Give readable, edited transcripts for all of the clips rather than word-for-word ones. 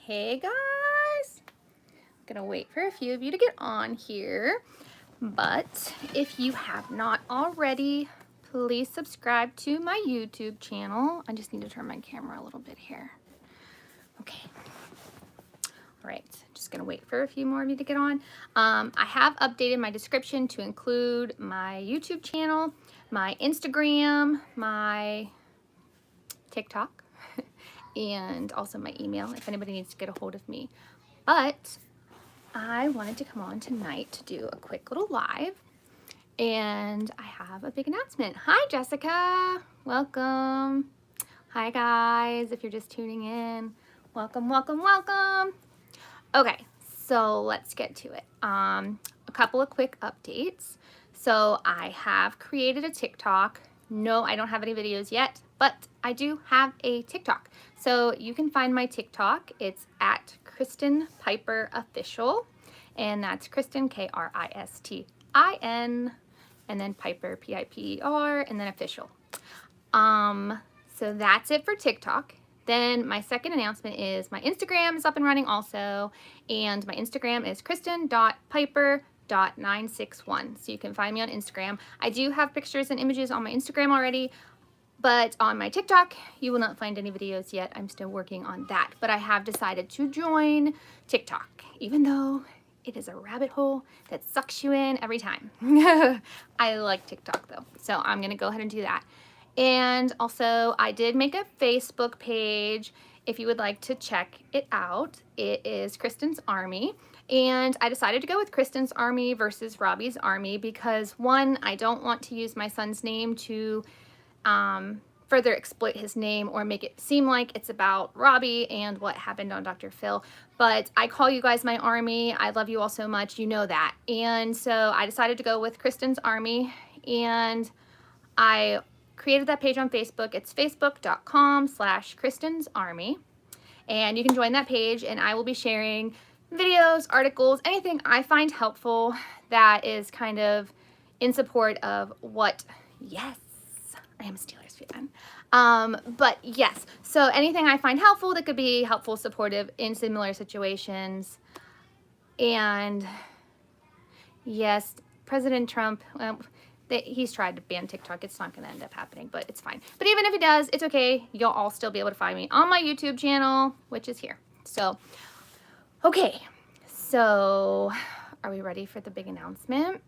Hey guys, I'm gonna wait for a few of you to get on here, but if you have not already, please subscribe to my YouTube channel. I just need to turn my camera a little bit here. Okay. All right, just gonna wait for a few more of you to get on. I have updated my description to include my YouTube channel, my Instagram, my TikTok, and also my email if anybody needs to get a hold of me. But I wanted to come on tonight to do a quick little live, and I have a big announcement. Hi, Jessica. Welcome. Hi, guys. If you're just tuning in, welcome, welcome, welcome. Okay, so let's get to it. A couple of quick updates. So I have created a TikTok. No, I don't have any videos yet, but I do have a TikTok. So you can find my TikTok. It's at Kristin Piper Official, and that's Kristin, Kristin, and then Piper, Piper, and then Official. So that's it for TikTok. Then my second announcement is my Instagram is up and running also, and my Instagram is kristin.piper.961. So you can find me on Instagram. I do have pictures and images on my Instagram already, but on my TikTok, you will not find any videos yet. I'm still working on that, but I have decided to join TikTok, even though it is a rabbit hole that sucks you in every time. I like TikTok though, so I'm gonna go ahead and do that. And also, I did make a Facebook page if you would like to check it out. It is Kristin's Army. And I decided to go with Kristin's Army versus Robbie's Army because, one, I don't want to use my son's name to further exploit his name or make it seem like it's about Robbie and what happened on Dr. Phil. But I call you guys my army. I love you all so much. You know that. And so I decided to go with Kristin's Army, and I created that page on Facebook. It's facebook.com/Kristin's Army. And you can join that page, and I will be sharing videos, articles, anything I find helpful that is kind of in support of what, yes, I am a Steelers fan. But yes, so anything I find helpful that could be helpful, supportive in similar situations. And yes, President Trump, he's tried to ban TikTok. It's not going to end up happening, but it's fine. But even if he does, it's okay. You'll all still be able to find me on my YouTube channel, which is here. So, okay. So, are we ready for the big announcement?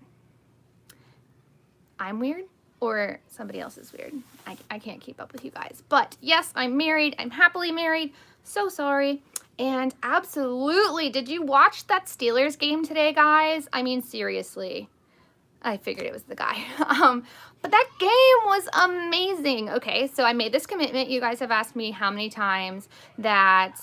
I'm weird, or somebody else is weird. I can't keep up with you guys. But yes, I'm married. I'm happily married. So sorry. And absolutely, did you watch that Steelers game today, guys? I mean, seriously. I figured it was the guy. But that game was amazing. Okay, so I made this commitment. You guys have asked me how many times that,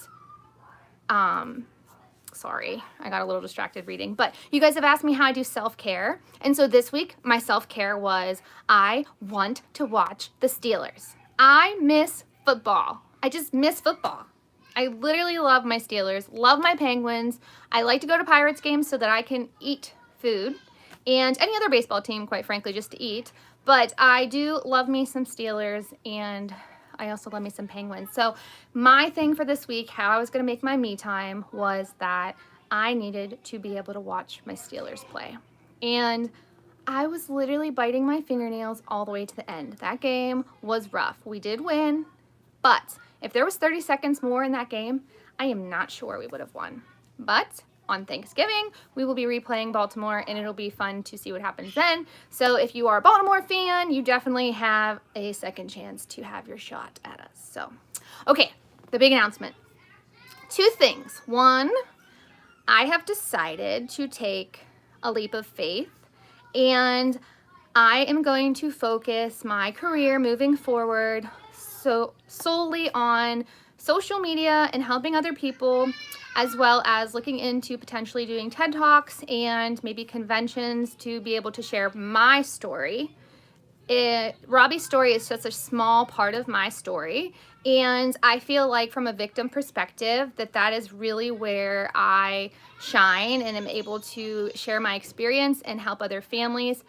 sorry, I got a little distracted reading, but you guys have asked me how I do self-care. And so this week, my self-care was I want to watch the Steelers. I miss football. I just miss football. I literally love my Steelers, love my Penguins. I like to go to Pirates games so that I can eat food. And any other baseball team, quite frankly, just to eat. But I do love me some Steelers, and I also love me some Penguins. So my thing for this week, how I was going to make my me time, was that I needed to be able to watch my Steelers play. And I was literally biting my fingernails all the way to the end. That game was rough. We did win, but if there was 30 seconds more in that game, I am not sure we would have won. But on Thanksgiving, we will be replaying Baltimore, and it'll be fun to see what happens then. So if you are a Baltimore fan, you definitely have a second chance to have your shot at us. So, okay, the big announcement. Two things. One, I have decided to take a leap of faith, and I am going to focus my career moving forward solely on social media and helping other people, as well as looking into potentially doing TED Talks and maybe conventions to be able to share my story. Robbie's story is just a small part of my story, and I feel like from a victim perspective that is really where I shine and am able to share my experience and help other families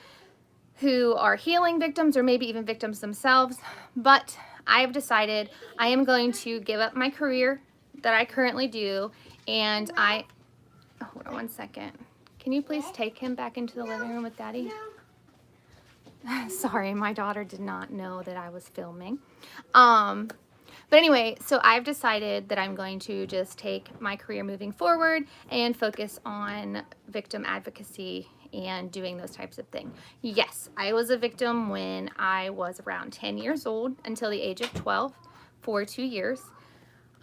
who are healing victims or maybe even victims themselves. But I have decided I am going to give up my career that I currently do, and hold on one second. Can you please take him back into the living room with Daddy? Sorry, my daughter did not know that I was filming. But anyway, so I've decided that I'm going to just take my career moving forward and focus on victim advocacy and doing those types of things. Yes, I was a victim when I was around 10 years old until the age of 12 for 2 years.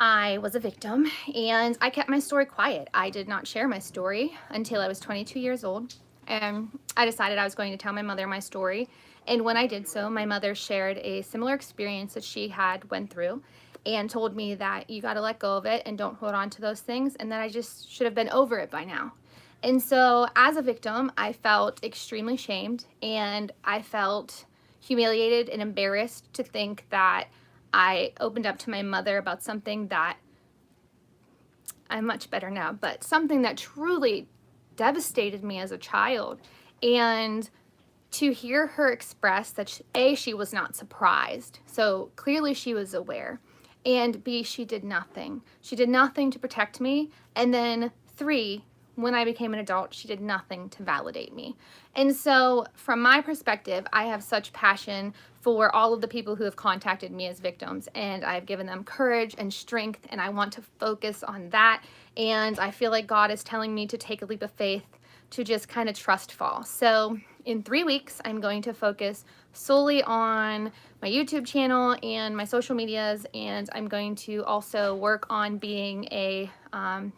I was a victim and I kept my story quiet. I did not share my story until I was 22 years old. And I decided I was going to tell my mother my story. And when I did so, my mother shared a similar experience that she had went through and told me that you got to let go of it and don't hold on to those things, and that I just should have been over it by now. And so as a victim, I felt extremely shamed, and I felt humiliated and embarrassed to think that I opened up to my mother about something that, I'm much better now, but something that truly devastated me as a child. And to hear her express that she was not surprised, so clearly she was aware, and B, she did nothing. She did nothing to protect me, and then 3, when I became an adult, she did nothing to validate me. And so from my perspective, I have such passion for all of the people who have contacted me as victims, and I've given them courage and strength, and I want to focus on that. And I feel like God is telling me to take a leap of faith, to just kind of trust fall. So in 3 weeks, I'm going to focus solely on my YouTube channel and my social medias, and I'm going to also work on being a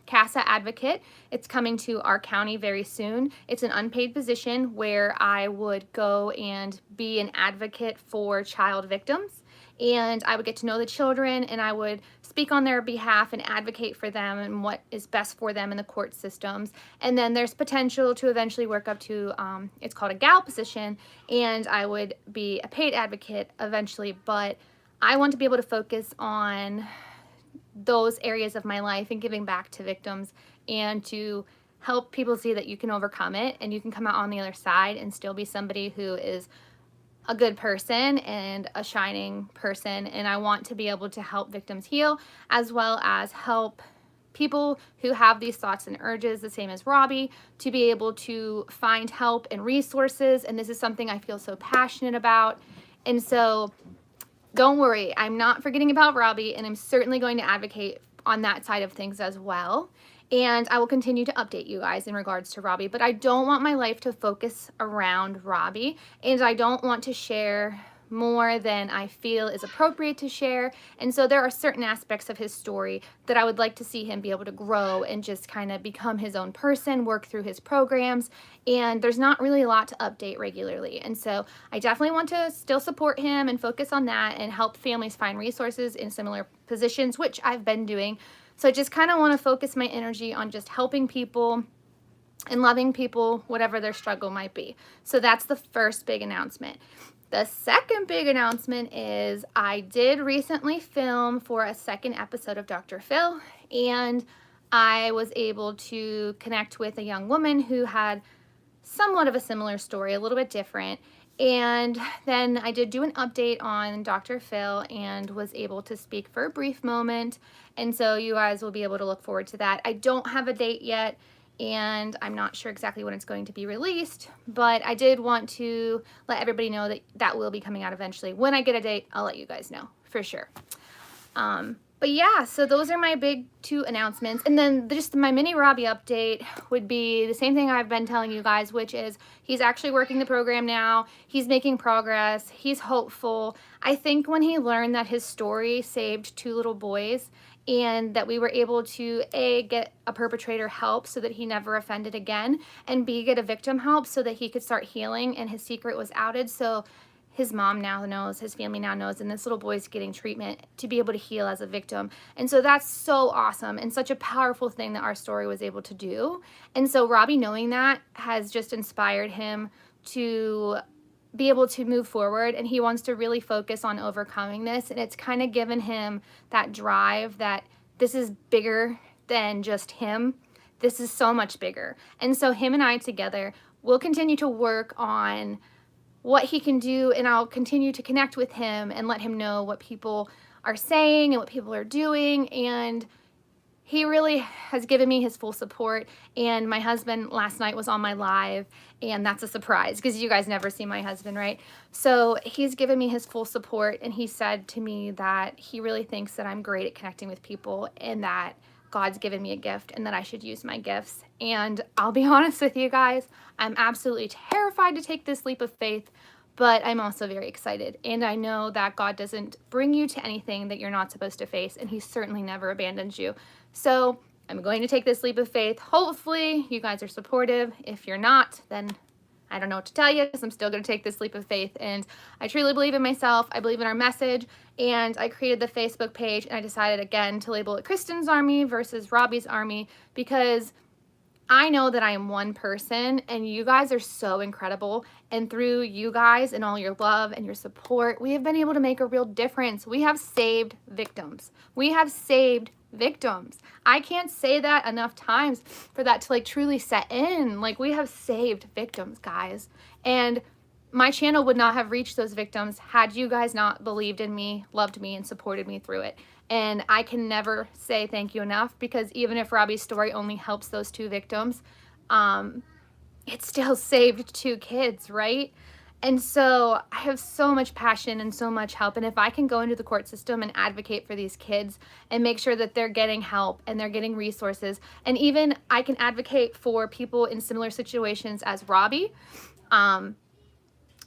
CASA advocate. It's coming to our county very soon. It's an unpaid position where I would go and be an advocate for child victims, and I would get to know the children, and I would speak on their behalf and advocate for them and what is best for them in the court systems. And then there's potential to eventually work up to, it's called a GAL position, and I would be a paid advocate eventually, but I want to be able to focus on those areas of my life and giving back to victims, and to help people see that you can overcome it and you can come out on the other side and still be somebody who is a good person and a shining person. And I want to be able to help victims heal, as well as help people who have these thoughts and urges, the same as Robbie, to be able to find help and resources. And this is something I feel so passionate about. And so don't worry, I'm not forgetting about Robbie, and I'm certainly going to advocate on that side of things as well. And I will continue to update you guys in regards to Robbie, but I don't want my life to focus around Robbie, and I don't want to share more than I feel is appropriate to share. And so there are certain aspects of his story that I would like to see him be able to grow and just kind of become his own person, work through his programs. And there's not really a lot to update regularly. And so I definitely want to still support him and focus on that and help families find resources in similar positions, which I've been doing. So I just kind of want to focus my energy on just helping people and loving people, whatever their struggle might be. So that's the first big announcement. The second big announcement is I did recently film for a second episode of Dr. Phil, and I was able to connect with a young woman who had somewhat of a similar story, a little bit different. And then I did do an update on Dr. Phil and was able to speak for a brief moment. And so you guys will be able to look forward to that. I don't have a date yet, and I'm not sure exactly when it's going to be released, but I did want to let everybody know that that will be coming out eventually. When I get a date, I'll let you guys know for sure. But yeah, so those are my big 2 announcements. And then just my mini Robbie update would be the same thing I've been telling you guys, which is he's actually working the program now. He's making progress. He's hopeful. I think when he learned that his story saved 2 little boys, and that we were able to A, get a perpetrator help so that he never offended again, and B, get a victim help so that he could start healing and his secret was outed. So his mom now knows, his family now knows, and this little boy's getting treatment to be able to heal as a victim. And so that's so awesome and such a powerful thing that our story was able to do. And so Robbie knowing that has just inspired him to be able to move forward, and he wants to really focus on overcoming this. And it's kind of given him that drive that this is bigger than just him. This is so much bigger. And so him and I together will continue to work on what he can do, and I'll continue to connect with him and let him know what people are saying and what people are doing. And he really has given me his full support. And my husband last night was on my live, and that's a surprise because you guys never see my husband, right? So he's given me his full support, and he said to me that he really thinks that I'm great at connecting with people and that God's given me a gift and that I should use my gifts. And I'll be honest with you guys, I'm absolutely terrified to take this leap of faith, but I'm also very excited. And I know that God doesn't bring you to anything that you're not supposed to face, and he certainly never abandons you. So I'm going to take this leap of faith. Hopefully you guys are supportive. If you're not, then I don't know what to tell you, because I'm still going to take this leap of faith. And I truly believe in myself. I believe in our message. And I created the Facebook page, and I decided again to label it Kristin's Army versus Robbie's Army, because I know that I am one person, and you guys are so incredible. And through you guys and all your love and your support, we have been able to make a real difference. We have saved victims. We have saved victims. I can't say that enough times for that to like truly set in. Like, we have saved victims, guys. And my channel would not have reached those victims had you guys not believed in me, loved me, and supported me through it. And I can never say thank you enough, because even if Robbie's story only helps those 2 victims, it still saved 2 kids, right? And so I have so much passion and so much help. And if I can go into the court system and advocate for these kids and make sure that they're getting help and they're getting resources, and even I can advocate for people in similar situations as Robbie,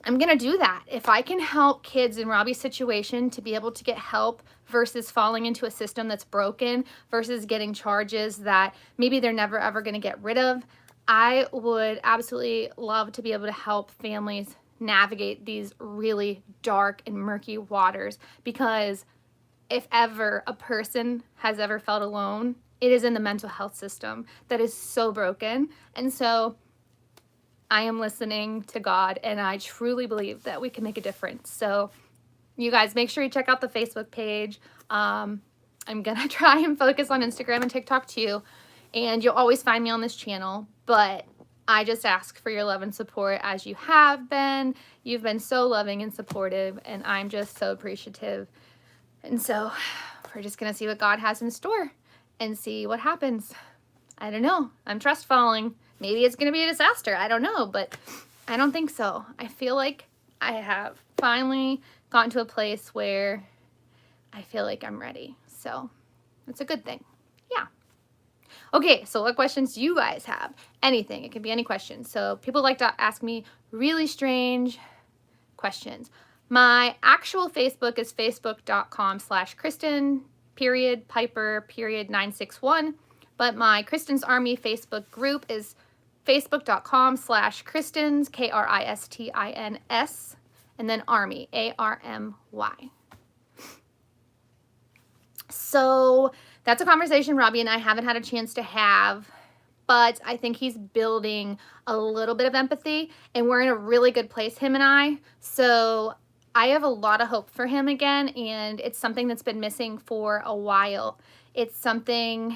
I'm going to do that. If I can help kids in Robbie's situation to be able to get help versus falling into a system that's broken versus getting charges that maybe they're never ever going to get rid of, I would absolutely love to be able to help families navigate these really dark and murky waters, because if ever a person has ever felt alone, it is in the mental health system that is so broken. And so I am listening to God, and I truly believe that we can make a difference. So you guys, make sure you check out the Facebook page. I'm going to try and focus on Instagram and TikTok too. And you'll always find me on this channel. But I just ask for your love and support, as you have been. You've been so loving and supportive, and I'm just so appreciative. And so we're just going to see what God has in store and see what happens. I don't know. I'm trust falling. Maybe it's going to be a disaster. I don't know, but I don't think so. I feel like I have finally gotten to a place where I feel like I'm ready. So it's a good thing. Yeah. Okay, so what questions do you guys have? Anything. It can be any question. So people like to ask me really strange questions. My actual Facebook is facebook.com/Kristin_Piper_961. But my Kristin's Army Facebook group is facebook.com/Kristins, Kristins, and then Army, ARMY. So that's a conversation Robbie and I haven't had a chance to have, but I think he's building a little bit of empathy, and we're in a really good place, him and I. So I have a lot of hope for him again, and it's something that's been missing for a while. It's something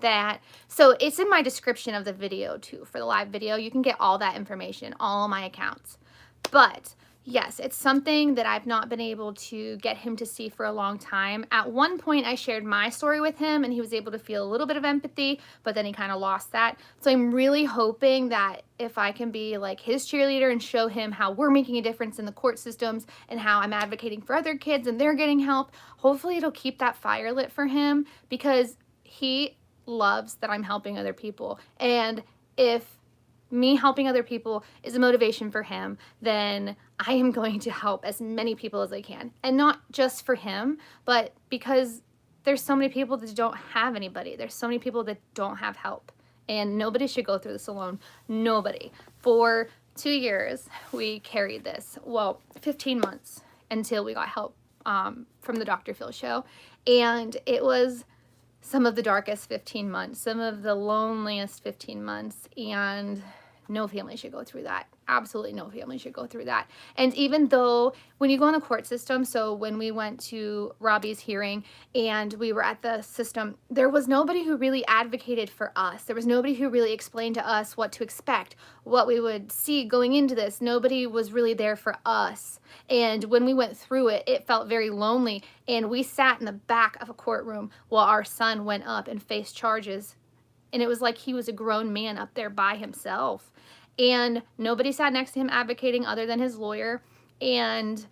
that, so it's in my description of the video too, for the live video. You can get all that information, all my accounts. But yes, it's something that I've not been able to get him to see for a long time. At one point I shared my story with him, and he was able to feel a little bit of empathy, but then he kind of lost that. So I'm really hoping that if I can be like his cheerleader and show him how we're making a difference in the court systems and how I'm advocating for other kids and they're getting help, hopefully it'll keep that fire lit for him, because he loves that I'm helping other people. And if me helping other people is a motivation for him, then I am going to help as many people as I can. And not just for him, but because there's so many people that don't have anybody. There's so many people that don't have help. And nobody should go through this alone. Nobody. For 2 years, we carried this. Well, 15 months until we got help from the Dr. Phil show. And it was some of the darkest 15 months, some of the loneliest 15 months. And no family should go through that. Absolutely no family should go through that. And even though when you go in the court system, so when we went to Robbie's hearing and we were at the system, there was nobody who really advocated for us. There was nobody who really explained to us what to expect, what we would see going into this. Nobody was really there for us. And when we went through it, it felt very lonely. And we sat in the back of a courtroom while our son went up and faced charges. And it was like he was a grown man up there by himself. And nobody sat next to him advocating other than his lawyer. And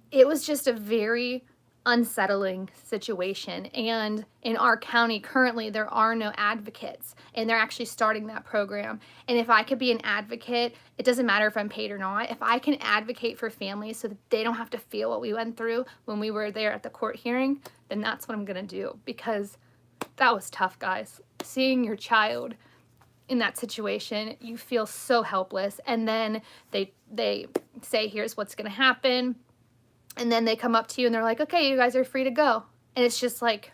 it was just a very unsettling situation. And in our county currently, there are no advocates. And they're actually starting that program. And if I could be an advocate, it doesn't matter if I'm paid or not. If I can advocate for families so that they don't have to feel what we went through when we were there at the court hearing, then that's what I'm going to do. Because that was tough, guys. Seeing your child in that situation, you feel so helpless. And then they say, here's what's going to happen. And then they come up to you and they're like, okay, you guys are free to go. And it's just like,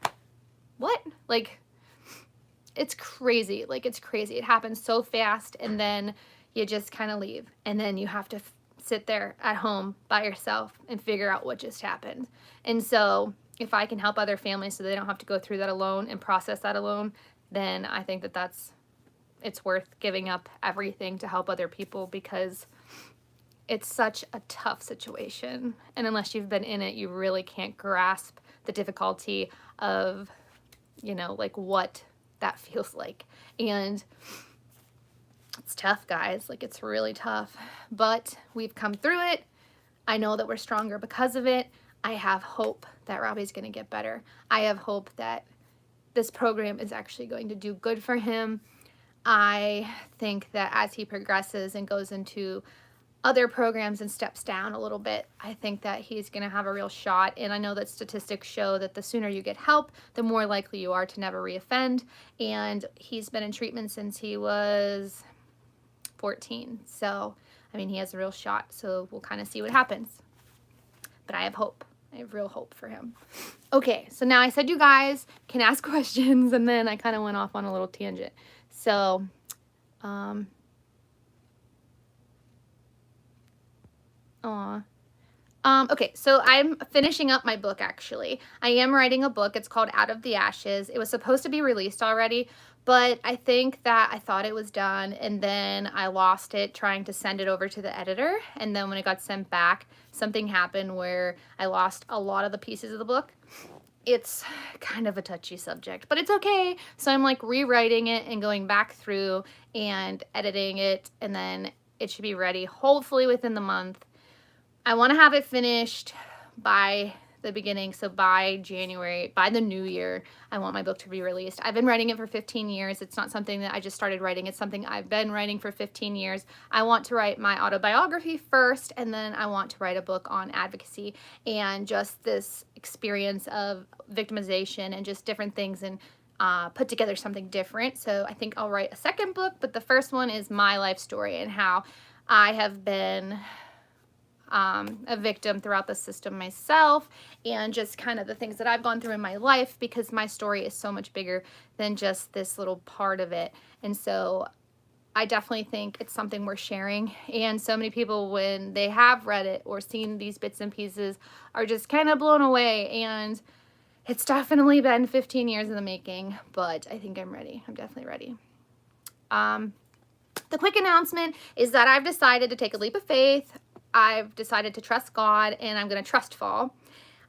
what? Like, it's crazy. Like, it's crazy. It happens so fast. And then you just kind of leave. And then you have to sit there at home by yourself and figure out what just happened. And so if I can help other families so they don't have to go through that alone and process that alone, then I think that it's worth giving up everything to help other people, because it's such a tough situation. And unless you've been in it, you really can't grasp the difficulty of, like what that feels like. And it's tough, guys. Like, it's really tough. But we've come through it. I know that we're stronger because of it. I have hope that Robbie's going to get better. I have hope that this program is actually going to do good for him. I think that as he progresses and goes into other programs and steps down a little bit, I think that he's going to have a real shot. And I know that statistics show that the sooner you get help, the more likely you are to never reoffend. And he's been in treatment since he was 14. So, I mean, he has a real shot. So we'll kind of see what happens. But I have hope. I have real hope for him. Okay, so now I said you guys can ask questions, and then I kind of went off on a little tangent. So, okay, so I'm finishing up my book, actually. I am writing a book. It's called Out of the Ashes. It was supposed to be released already, but I think that I thought it was done, and then I lost it trying to send it over to the editor, and then when it got sent back, something happened where I lost a lot of the pieces of the book. It's kind of a touchy subject, but it's okay. So I'm like rewriting it and going back through and editing it, and then it should be ready hopefully within the month. I want to have it finished by the beginning, so by January, by the new year, I want my book to be released. I've been writing it for 15 years. It's not something that I just started writing. It's something I've been writing for 15 years. I want to write my autobiography first, and then I want to write a book on advocacy and just this experience of victimization and just different things, and put together something different. So I think I'll write a second book, but the first one is my life story and how I have been a victim throughout the system myself, and just kind of the things that I've gone through in my life, because my story is so much bigger than just this little part of it. And so I definitely think it's something worth sharing. And so many people, when they have read it or seen these bits and pieces, are just kind of blown away. And it's definitely been 15 years in the making, but I think I'm ready. I'm definitely ready. The quick announcement is that I've decided to take a leap of faith. I've decided to trust God, and I'm going to trust fall.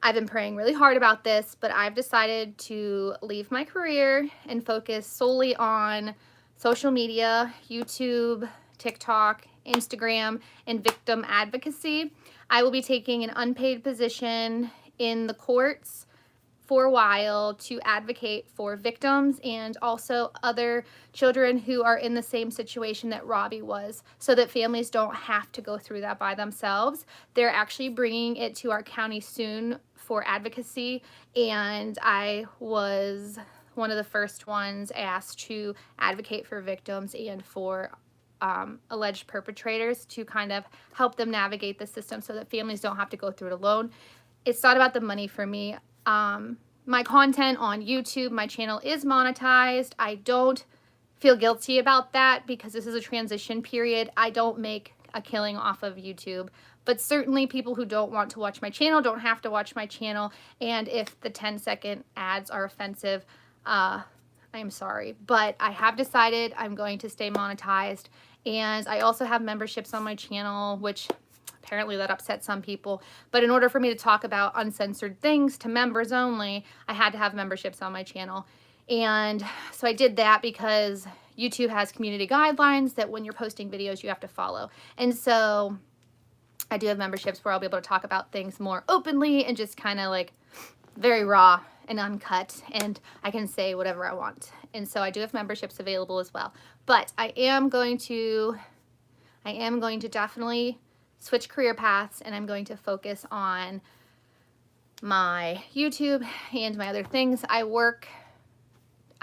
I've been praying really hard about this, but I've decided to leave my career and focus solely on social media, YouTube, TikTok, Instagram, and victim advocacy. I will be taking an unpaid position in the courts for a while to advocate for victims and also other children who are in the same situation that Robbie was, so that families don't have to go through that by themselves. They're actually bringing it to our county soon for advocacy, and I was one of the first ones asked to advocate for victims and for alleged perpetrators, to kind of help them navigate the system so that families don't have to go through it alone. It's not about the money for me. My content on YouTube, my channel is monetized. I don't feel guilty about that because this is a transition period. I don't make a killing off of YouTube, but certainly people who don't want to watch my channel don't have to watch my channel. And if the 10-second ads are offensive, I'm sorry, but I have decided I'm going to stay monetized. And I also have memberships on my channel, which apparently that upset some people. But in order for me to talk about uncensored things to members only, I had to have memberships on my channel. And so I did that because YouTube has community guidelines that when you're posting videos, you have to follow. And so I do have memberships where I'll be able to talk about things more openly and just kind of like very raw and uncut, and I can say whatever I want. And so I do have memberships available as well. But I am going to definitely switch career paths, and I'm going to focus on my YouTube and my other things. I work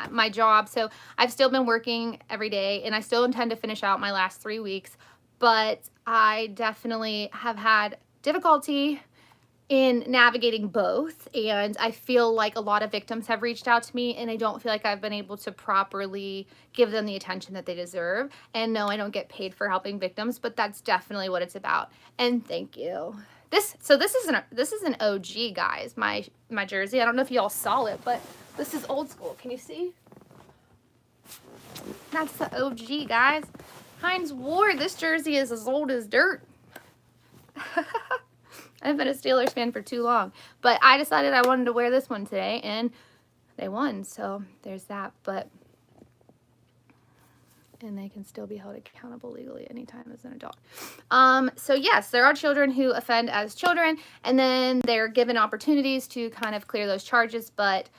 my job, so I've still been working every day, and I still intend to finish out my last 3 weeks, but I definitely have had difficulty in navigating both, and I feel like a lot of victims have reached out to me, and I don't feel like I've been able to properly give them the attention that they deserve. And no, I don't get paid for helping victims, but that's definitely what it's about. And thank you. This is an OG, guys. My jersey. I don't know if y'all saw it, but this is old school. Can you see? That's the OG, guys. Heinz Ward. This jersey is as old as dirt. I've been a Steelers fan for too long, but I decided I wanted to wear this one today, and they won, so there's that. And they can still be held accountable legally anytime as an adult. So yes, there are children who offend as children, and then they're given opportunities to kind of clear those charges, but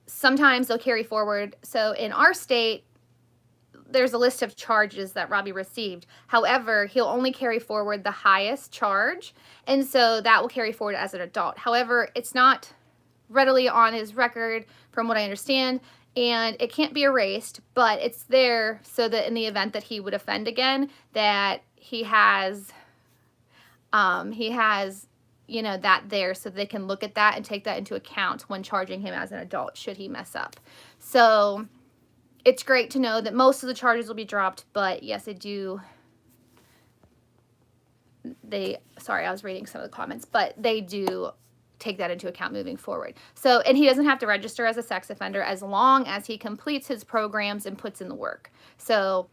sometimes they'll carry forward. So in our state, there's a list of charges that Robbie received. However, he'll only carry forward the highest charge, and so that will carry forward as an adult. However, it's not readily on his record from what I understand, and it can't be erased, but it's there so that in the event that he would offend again, that he has you know, that there so they can look at that and take that into account when charging him as an adult should he mess up. So it's great to know that most of the charges will be dropped, but yes, sorry, I was reading some of the comments, but they do take that into account moving forward. So, and he doesn't have to register as a sex offender as long as he completes his programs and puts in the work. So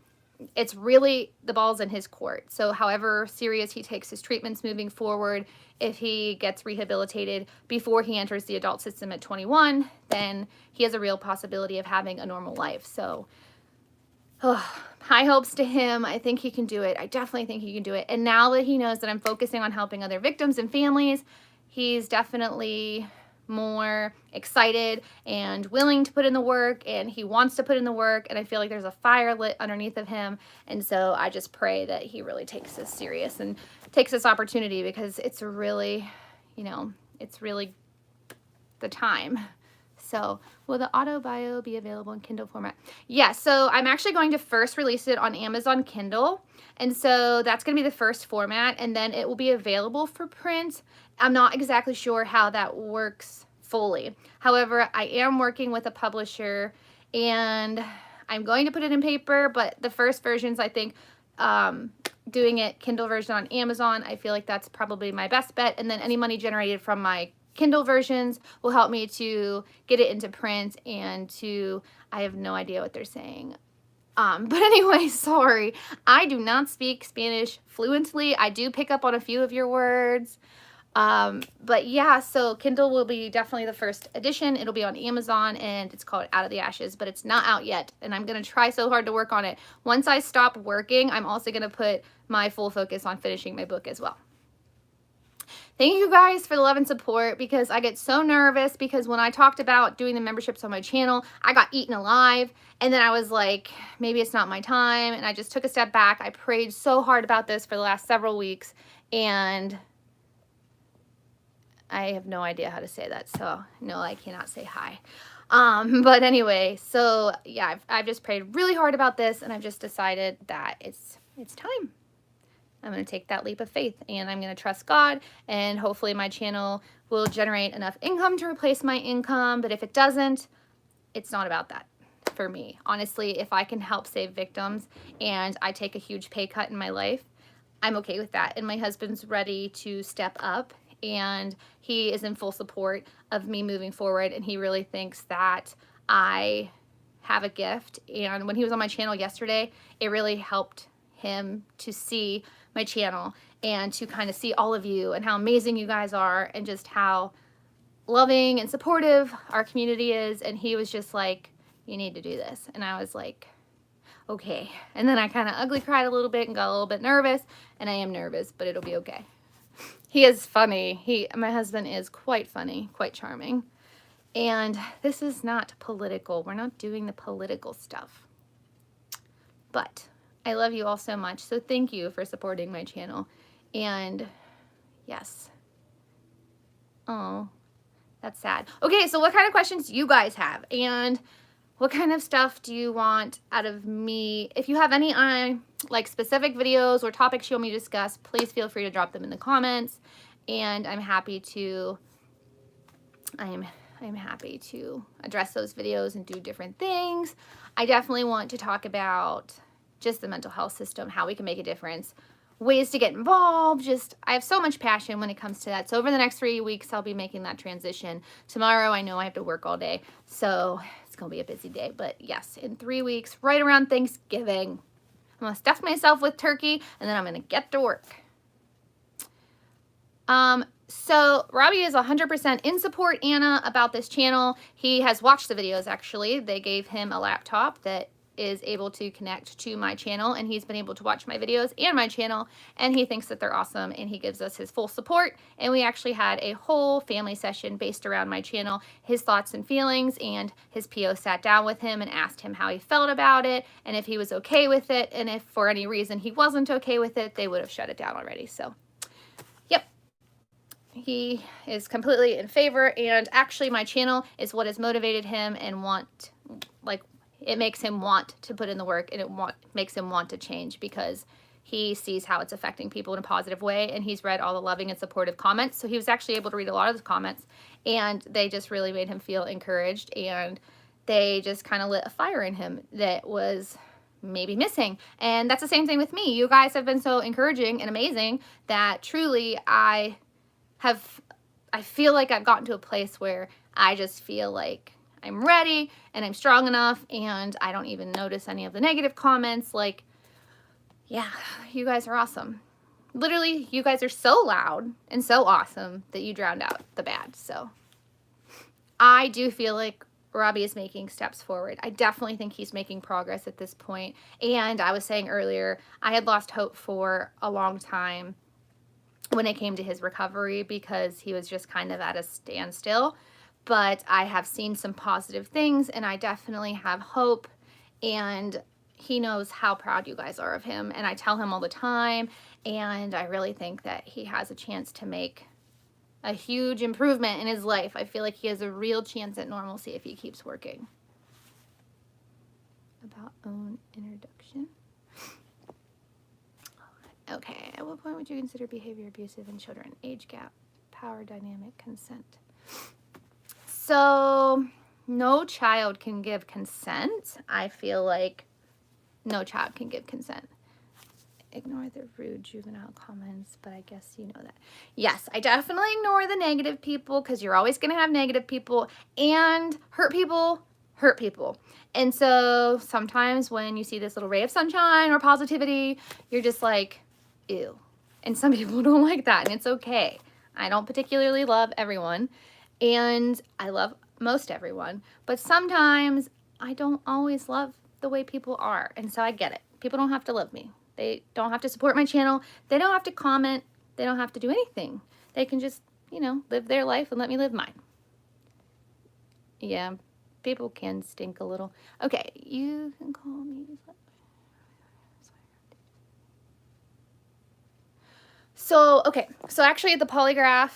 it's really, the ball's in his court. So however serious he takes his treatments moving forward, if he gets rehabilitated before he enters the adult system at 21, then he has a real possibility of having a normal life. So high hopes to him. I think he can do it. I definitely think he can do it. And now that he knows that I'm focusing on helping other victims and families, he's definitely more excited and willing to put in the work, and he wants to put in the work, and I feel like there's a fire lit underneath of him. And so I just pray that he really takes this serious and takes this opportunity, because it's really, you know, it's really the time. So will the auto bio be available in Kindle format? Yeah, so I'm actually going to first release it on Amazon Kindle, and so that's going to be the first format, and then it will be available for print. I'm not exactly sure how that works fully. However, I am working with a publisher, and I'm going to put it in paper, but the first versions, I think, doing it Kindle version on Amazon, I feel like that's probably my best bet, and then any money generated from my Kindle versions will help me to get it into print and to, I have no idea what they're saying. But anyway, sorry, I do not speak Spanish fluently. I do pick up on a few of your words. But yeah, so Kindle will be definitely the first edition. It'll be on Amazon, and it's called Out of the Ashes, but it's not out yet. And I'm going to try so hard to work on it. Once I stop working, I'm also going to put my full focus on finishing my book as well. Thank you guys for the love and support, because I get so nervous, because when I talked about doing the memberships on my channel, I got eaten alive, and then I was like, maybe it's not my time, and I just took a step back. I prayed so hard about this for the last several weeks, and I have no idea how to say that, so no, I cannot say hi. But anyway, so yeah, I've just prayed really hard about this, and I've just decided that it's time. I'm going to take that leap of faith, and I'm going to trust God, and hopefully my channel will generate enough income to replace my income. But if it doesn't, it's not about that. for me. Honestly, if I can help save victims and I take a huge pay cut in my life, I'm okay with that. And my husband's ready to step up, and he is in full support of me moving forward, and he really thinks that I have a gift. And when he was on my channel yesterday, it really helped him to see my channel and to kind of see all of you and how amazing you guys are and just how loving and supportive our community is. And he was just like, you need to do this. And I was like, okay. And then I kind of ugly cried a little bit and got a little bit nervous, and I am nervous, but it'll be okay. He is funny. My husband is quite funny, quite charming. And this is not political. We're not doing the political stuff. But I love you all so much. So thank you for supporting my channel. And yes. Oh, that's sad. Okay, so what kind of questions do you guys have? And what kind of stuff do you want out of me? If you have any like specific videos or topics you want me to discuss, please feel free to drop them in the comments. And I'm happy to address those videos and do different things. I definitely want to talk about just the mental health system, how we can make a difference, ways to get involved. I have so much passion when it comes to that. So over the next 3 weeks, I'll be making that transition. Tomorrow, I know I have to work all day, so it's going to be a busy day. But yes, in 3 weeks, right around Thanksgiving, I'm going to stuff myself with turkey, and then I'm going to get to work. So Robbie is 100% in support, Anna, about this channel. He has watched the videos, actually. They gave him a laptop that is able to connect to my channel, and he's been able to watch my videos and my channel, and he thinks that they're awesome, and he gives us his full support. And we actually had a whole family session based around my channel, his thoughts and feelings, and his PO sat down with him and asked him how he felt about it and if he was okay with it, and if for any reason he wasn't okay with it, they would have shut it down already. So yep, he is completely in favor, and actually my channel is what has motivated him and it makes him want to put in the work, and it makes him want to change because he sees how it's affecting people in a positive way, and he's read all the loving and supportive comments. So he was actually able to read a lot of the comments, and they just really made him feel encouraged, and they just kind of lit a fire in him that was maybe missing. And that's the same thing with me. You guys have been so encouraging and amazing that truly I feel like I've gotten to a place where I just feel like I'm ready and I'm strong enough, and I don't even notice any of the negative comments. Like, yeah, you guys are awesome. Literally, you guys are so loud and so awesome that you drowned out the bad. So I do feel like Robbie is making steps forward. I definitely think he's making progress at this point. And I was saying earlier, I had lost hope for a long time when it came to his recovery because he was just kind of at a standstill. But I have seen some positive things, and I definitely have hope, and he knows how proud you guys are of him, and I tell him all the time, and I really think that he has a chance to make a huge improvement in his life. I feel like he has a real chance at normalcy if he keeps working. About own introduction. Okay, at what point would you consider behavior abusive in children? Age gap, power dynamic, consent. So no child can give consent. I feel like no child can give consent. Ignore the rude juvenile comments, but I guess you know that. Yes, I definitely ignore the negative people because you're always going to have negative people, and hurt people hurt people. And so sometimes when you see this little ray of sunshine or positivity, you're just like, ew. And some people don't like that, and it's okay. I don't particularly love everyone. And I love most everyone, but sometimes I don't always love the way people are. And so I get it. People don't have to love me. They don't have to support my channel. They don't have to comment. They don't have to do anything. They can just, live their life and let me live mine. Yeah, people can stink a little. Okay, you can call me. So, okay, so actually the polygraph.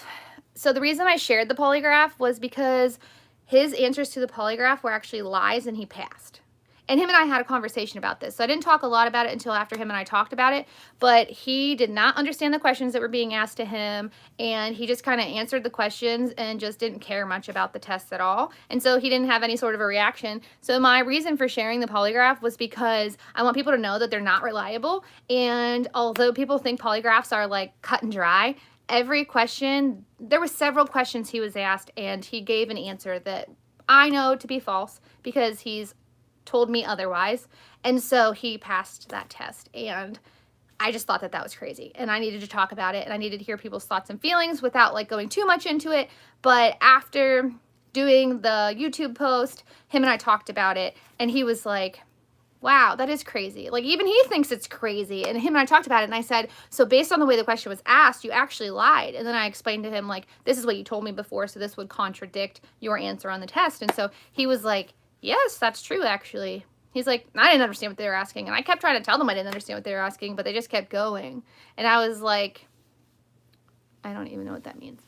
So the reason I shared the polygraph was because his answers to the polygraph were actually lies, and he passed. And him and I had a conversation about this. So I didn't talk a lot about it until after him and I talked about it. But he did not understand the questions that were being asked to him. And he just kind of answered the questions and just didn't care much about the tests at all. And so he didn't have any sort of a reaction. So my reason for sharing the polygraph was because I want people to know that they're not reliable. And although people think polygraphs are like cut and dry, every question, there were several questions he was asked and he gave an answer that I know to be false because he's told me otherwise. And so he passed that test. And I just thought that that was crazy. And I needed to talk about it. And I needed to hear people's thoughts and feelings without like going too much into it. But after doing the YouTube post, him and I talked about it. And he was like, wow, that is crazy. Like, even he thinks it's crazy. And him and I talked about it, and I said, so based on the way the question was asked, you actually lied. And then I explained to him, like, this is what you told me before, so this would contradict your answer on the test. And so he was like, yes, that's true, actually. He's like, I didn't understand what they were asking. And I kept trying to tell them I didn't understand what they were asking, but they just kept going. And I was like, I don't even know what that means.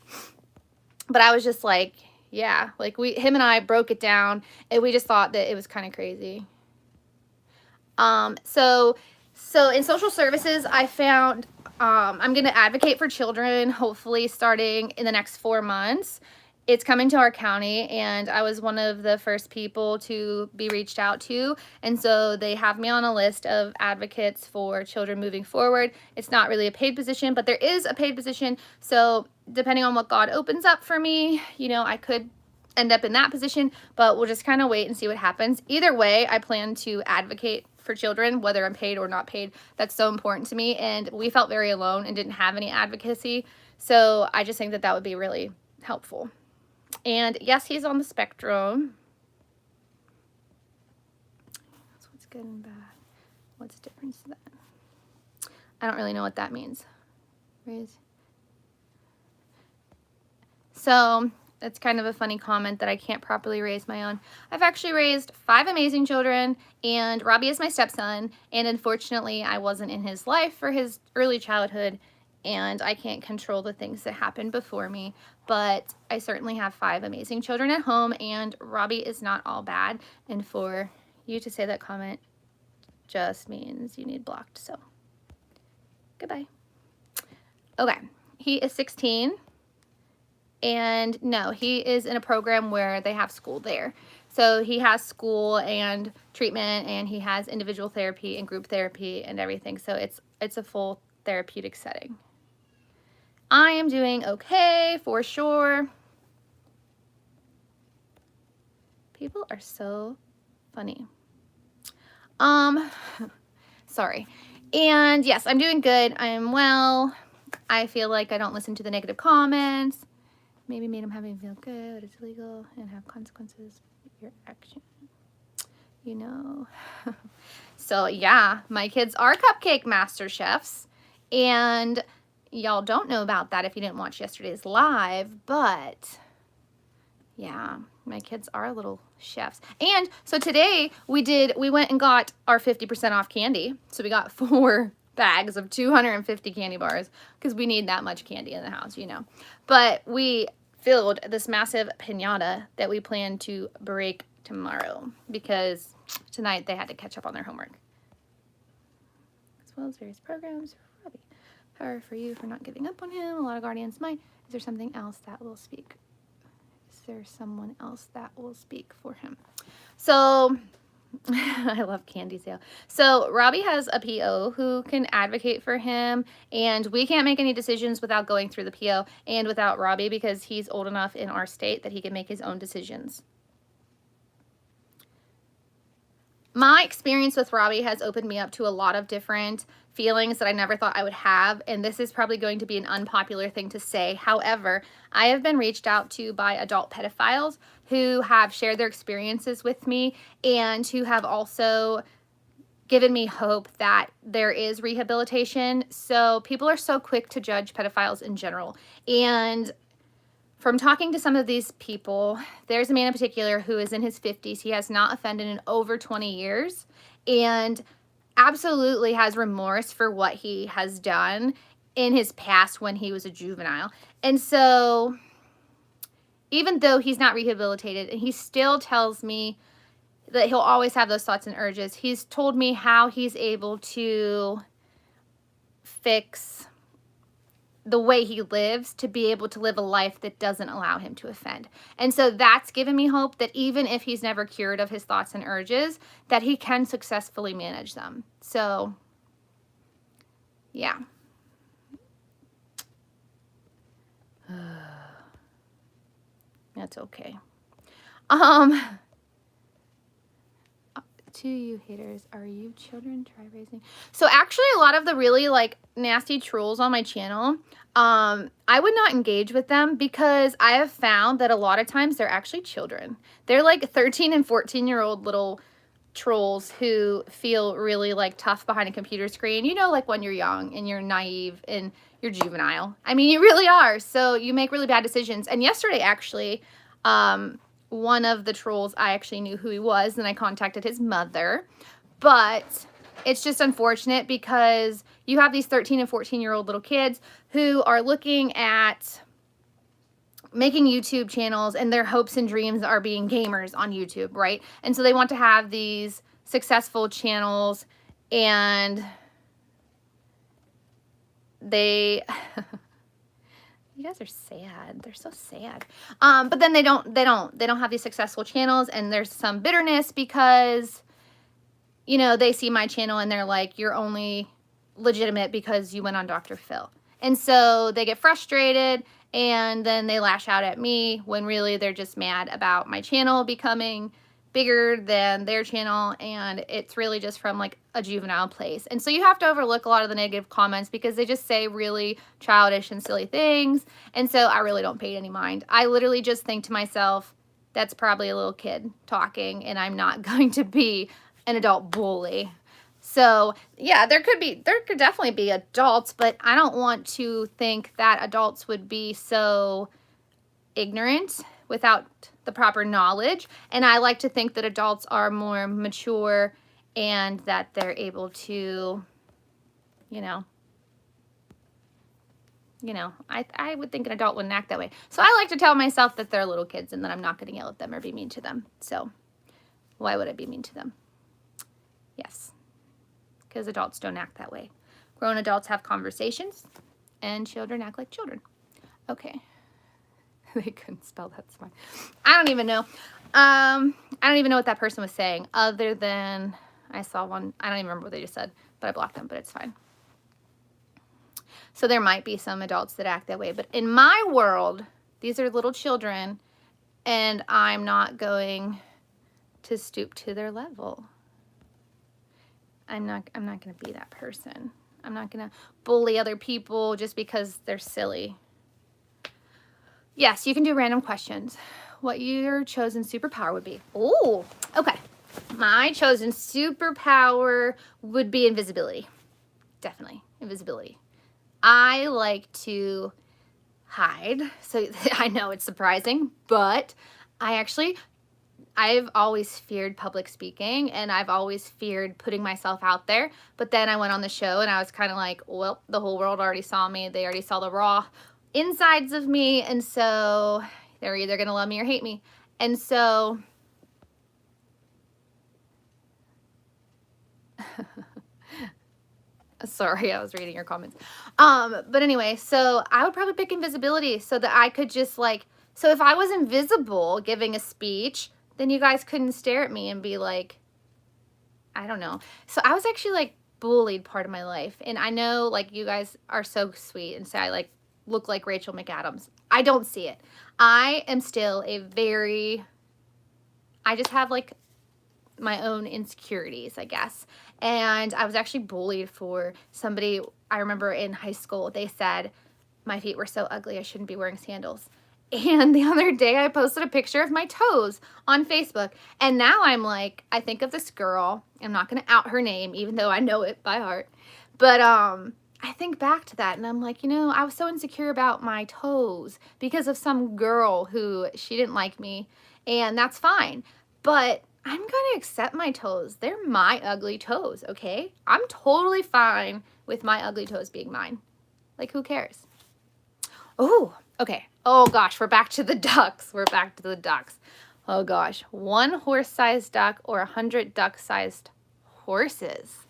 But I was just like, yeah, like him and I broke it down, and we just thought that it was kind of crazy. So in social services, I found, I'm going to advocate for children, hopefully starting in the next 4 months. It's coming to our county, and I was one of the first people to be reached out to. And so they have me on a list of advocates for children moving forward. It's not really a paid position, but there is a paid position. So depending on what God opens up for me, you know, I could end up in that position, but we'll just kind of wait and see what happens. Either way, I plan to advocate for children, whether I'm paid or not paid. That's so important to me, and we felt very alone and didn't have any advocacy, so I just think that that would be really helpful. And yes, he's on the spectrum. So what's good and bad? What's the difference then? I don't really know what that means. Raise. So that's kind of a funny comment that I can't properly raise my own. I've actually raised 5 amazing children, and Robbie is my stepson, and unfortunately I wasn't in his life for his early childhood, and I can't control the things that happened before me, but I certainly have 5 amazing children at home, and Robbie is not all bad, and for you to say that comment just means you need blocked, so goodbye. Okay, he is 16. And no, he is in a program where they have school there. So he has school and treatment, and he has individual therapy and group therapy and everything. So it's a full therapeutic setting. I am doing okay for sure. People are so funny. Sorry. And yes, I'm doing good. I am well. I feel like I don't listen to the negative comments. Maybe made him having feel good, it's illegal, and have consequences with your action. You know. So yeah, my kids are cupcake master chefs, and y'all don't know about that if you didn't watch yesterday's live, but yeah, my kids are little chefs. And so today we went and got our 50% off candy. So we got 4 bags of 250 candy bars because we need that much candy in the house, you know. But we filled this massive piñata that we plan to break tomorrow because tonight they had to catch up on their homework. As well as various programs for Robbie. Power for you for not giving up on him. A lot of guardians might. Is there something else that will speak? Is there someone else that will speak for him? So I love candy sale. So Robbie has a PO who can advocate for him, and we can't make any decisions without going through the PO and without Robbie because he's old enough in our state that he can make his own decisions. My experience with Robbie has opened me up to a lot of different feelings that I never thought I would have, and this is probably going to be an unpopular thing to say. However, I have been reached out to by adult pedophiles who have shared their experiences with me and who have also given me hope that there is rehabilitation. So people are so quick to judge pedophiles in general, and from talking to some of these people, there's a man in particular who is in his 50s. He has not offended in over 20 years and absolutely has remorse for what he has done in his past when he was a juvenile. And so even though he's not rehabilitated, and he still tells me that he'll always have those thoughts and urges. He's told me how he's able to fix the way he lives to be able to live a life that doesn't allow him to offend. And so that's given me hope that even if he's never cured of his thoughts and urges, that he can successfully manage them. So, yeah. That's okay. To you haters, are you children? Try raising. So actually a lot of the really like nasty trolls on my channel, I would not engage with them because I have found that a lot of times they're actually children. They're like 13 and 14-year-old little trolls who feel really like tough behind a computer screen. You know, like when you're young and you're naive and you're juvenile. I mean, you really are. So you make really bad decisions. And yesterday actually, one of the trolls, I actually knew who he was, and I contacted his mother. But it's just unfortunate because you have these 13 and 14-year-old little kids who are looking at making YouTube channels, and their hopes and dreams are being gamers on YouTube, right? And so they want to have these successful channels, and they... You guys are sad. They're so sad. But then they don't have these successful channels, and there's some bitterness because, you know, they see my channel and they're like, you're only legitimate because you went on Dr. Phil. And so they get frustrated, and then they lash out at me when really they're just mad about my channel becoming bigger than their channel, and it's really just from like a juvenile place. And so you have to overlook a lot of the negative comments because they just say really childish and silly things, and so I really don't pay any mind. I literally just think to myself, that's probably a little kid talking, and I'm not going to be an adult bully. So yeah, there could definitely be adults, but I don't want to think that adults would be so ignorant without the proper knowledge. And I like to think that adults are more mature and that they're able to, you know, I would think an adult wouldn't act that way. So I like to tell myself that they're little kids and that I'm not going to yell at them or be mean to them. So why would I be mean to them? Yes, because adults don't act that way. Grown adults have conversations, and children act like children. Okay. They couldn't spell, that's fine. I don't even know. I don't even know what that person was saying other than I saw one. I don't even remember what they just said, but I blocked them, but it's fine. So there might be some adults that act that way, but in my world, these are little children, and I'm not going to stoop to their level. I'm not going to be that person. I'm not going to bully other people just because they're silly. Yes, you can do random questions. What your chosen superpower would be. Oh, okay. My chosen superpower would be invisibility. Definitely, invisibility. I like to hide. So I know it's surprising, but I've always feared public speaking, and I've always feared putting myself out there. But then I went on the show, and I was kind of like, well, the whole world already saw me. They already saw the raw insides of me, and so they're either gonna love me or hate me. And so sorry, I was reading your comments. But anyway, so I would probably pick invisibility so that I could just like, so if I was invisible giving a speech, then you guys couldn't stare at me and be like, I don't know. So I was actually like bullied part of my life, and I know like you guys are so sweet and say I like look like Rachel McAdams. I don't see it. I am still I just have like my own insecurities, I guess. And I was actually bullied for somebody, I remember in high school, they said my feet were so ugly I shouldn't be wearing sandals. And the other day I posted a picture of my toes on Facebook. And now I'm like, I think of this girl. I'm not going to out her name, even though I know it by heart. But I think back to that, and I'm like, you know, I was so insecure about my toes because of some girl who she didn't like me, and that's fine. But I'm going to accept my toes. They're my ugly toes, okay? I'm totally fine with my ugly toes being mine. Like, who cares? Oh, okay. Oh, gosh, we're back to the ducks. We're back to the ducks. Oh gosh, 1 horse-sized duck or 100 duck-sized horses?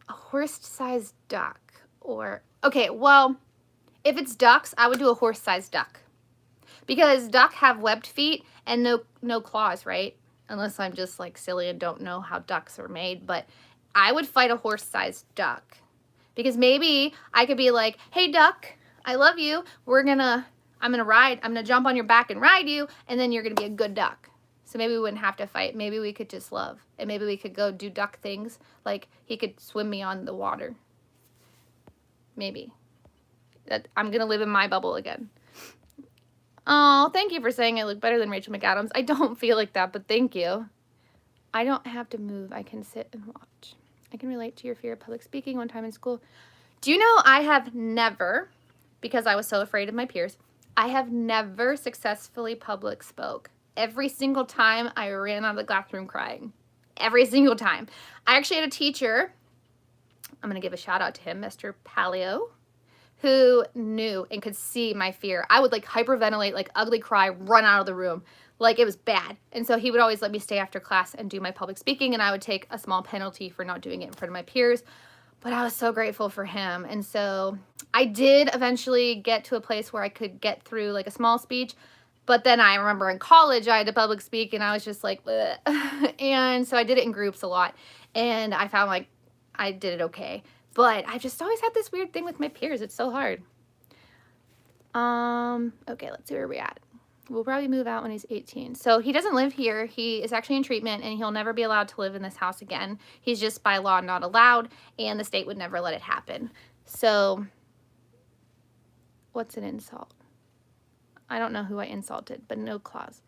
A horse-sized duck or, okay, well, if it's ducks, I would do a horse-sized duck. Because duck have webbed feet and no claws, right? Unless I'm just like silly and don't know how ducks are made, but I would fight a horse-sized duck. Because maybe I could be like, hey duck, I love you. I'm gonna jump on your back and ride you, and then you're gonna be a good duck. So maybe we wouldn't have to fight. Maybe we could just love. And maybe we could go do duck things. Like he could swim me on the water. Maybe. I'm gonna live in my bubble again. Oh, thank you for saying I look better than Rachel McAdams. I don't feel like that, but thank you. I don't have to move. I can sit and watch. I can relate to your fear of public speaking one time in school. Do you know I have never, because I was so afraid of my peers, I have never successfully public spoke. Every single time I ran out of the classroom crying. Every single time. I actually had a teacher, I'm going to give a shout out to him, Mr. Palio, who knew and could see my fear. I would like hyperventilate, like ugly cry, run out of the room. Like it was bad. And so he would always let me stay after class and do my public speaking, and I would take a small penalty for not doing it in front of my peers. But I was so grateful for him. And so I did eventually get to a place where I could get through like a small speech. But then I remember in college I had to public speak and I was just like, bleh. And so I did it in groups a lot. And I found like I did it okay. But I've just always had this weird thing with my peers. It's so hard. Okay, let's see where we're at. We'll probably move out when he's 18. So he doesn't live here. He is actually in treatment, and he'll never be allowed to live in this house again. He's just by law not allowed, and the state would never let it happen. So what's an insult? I don't know who I insulted, but no claws.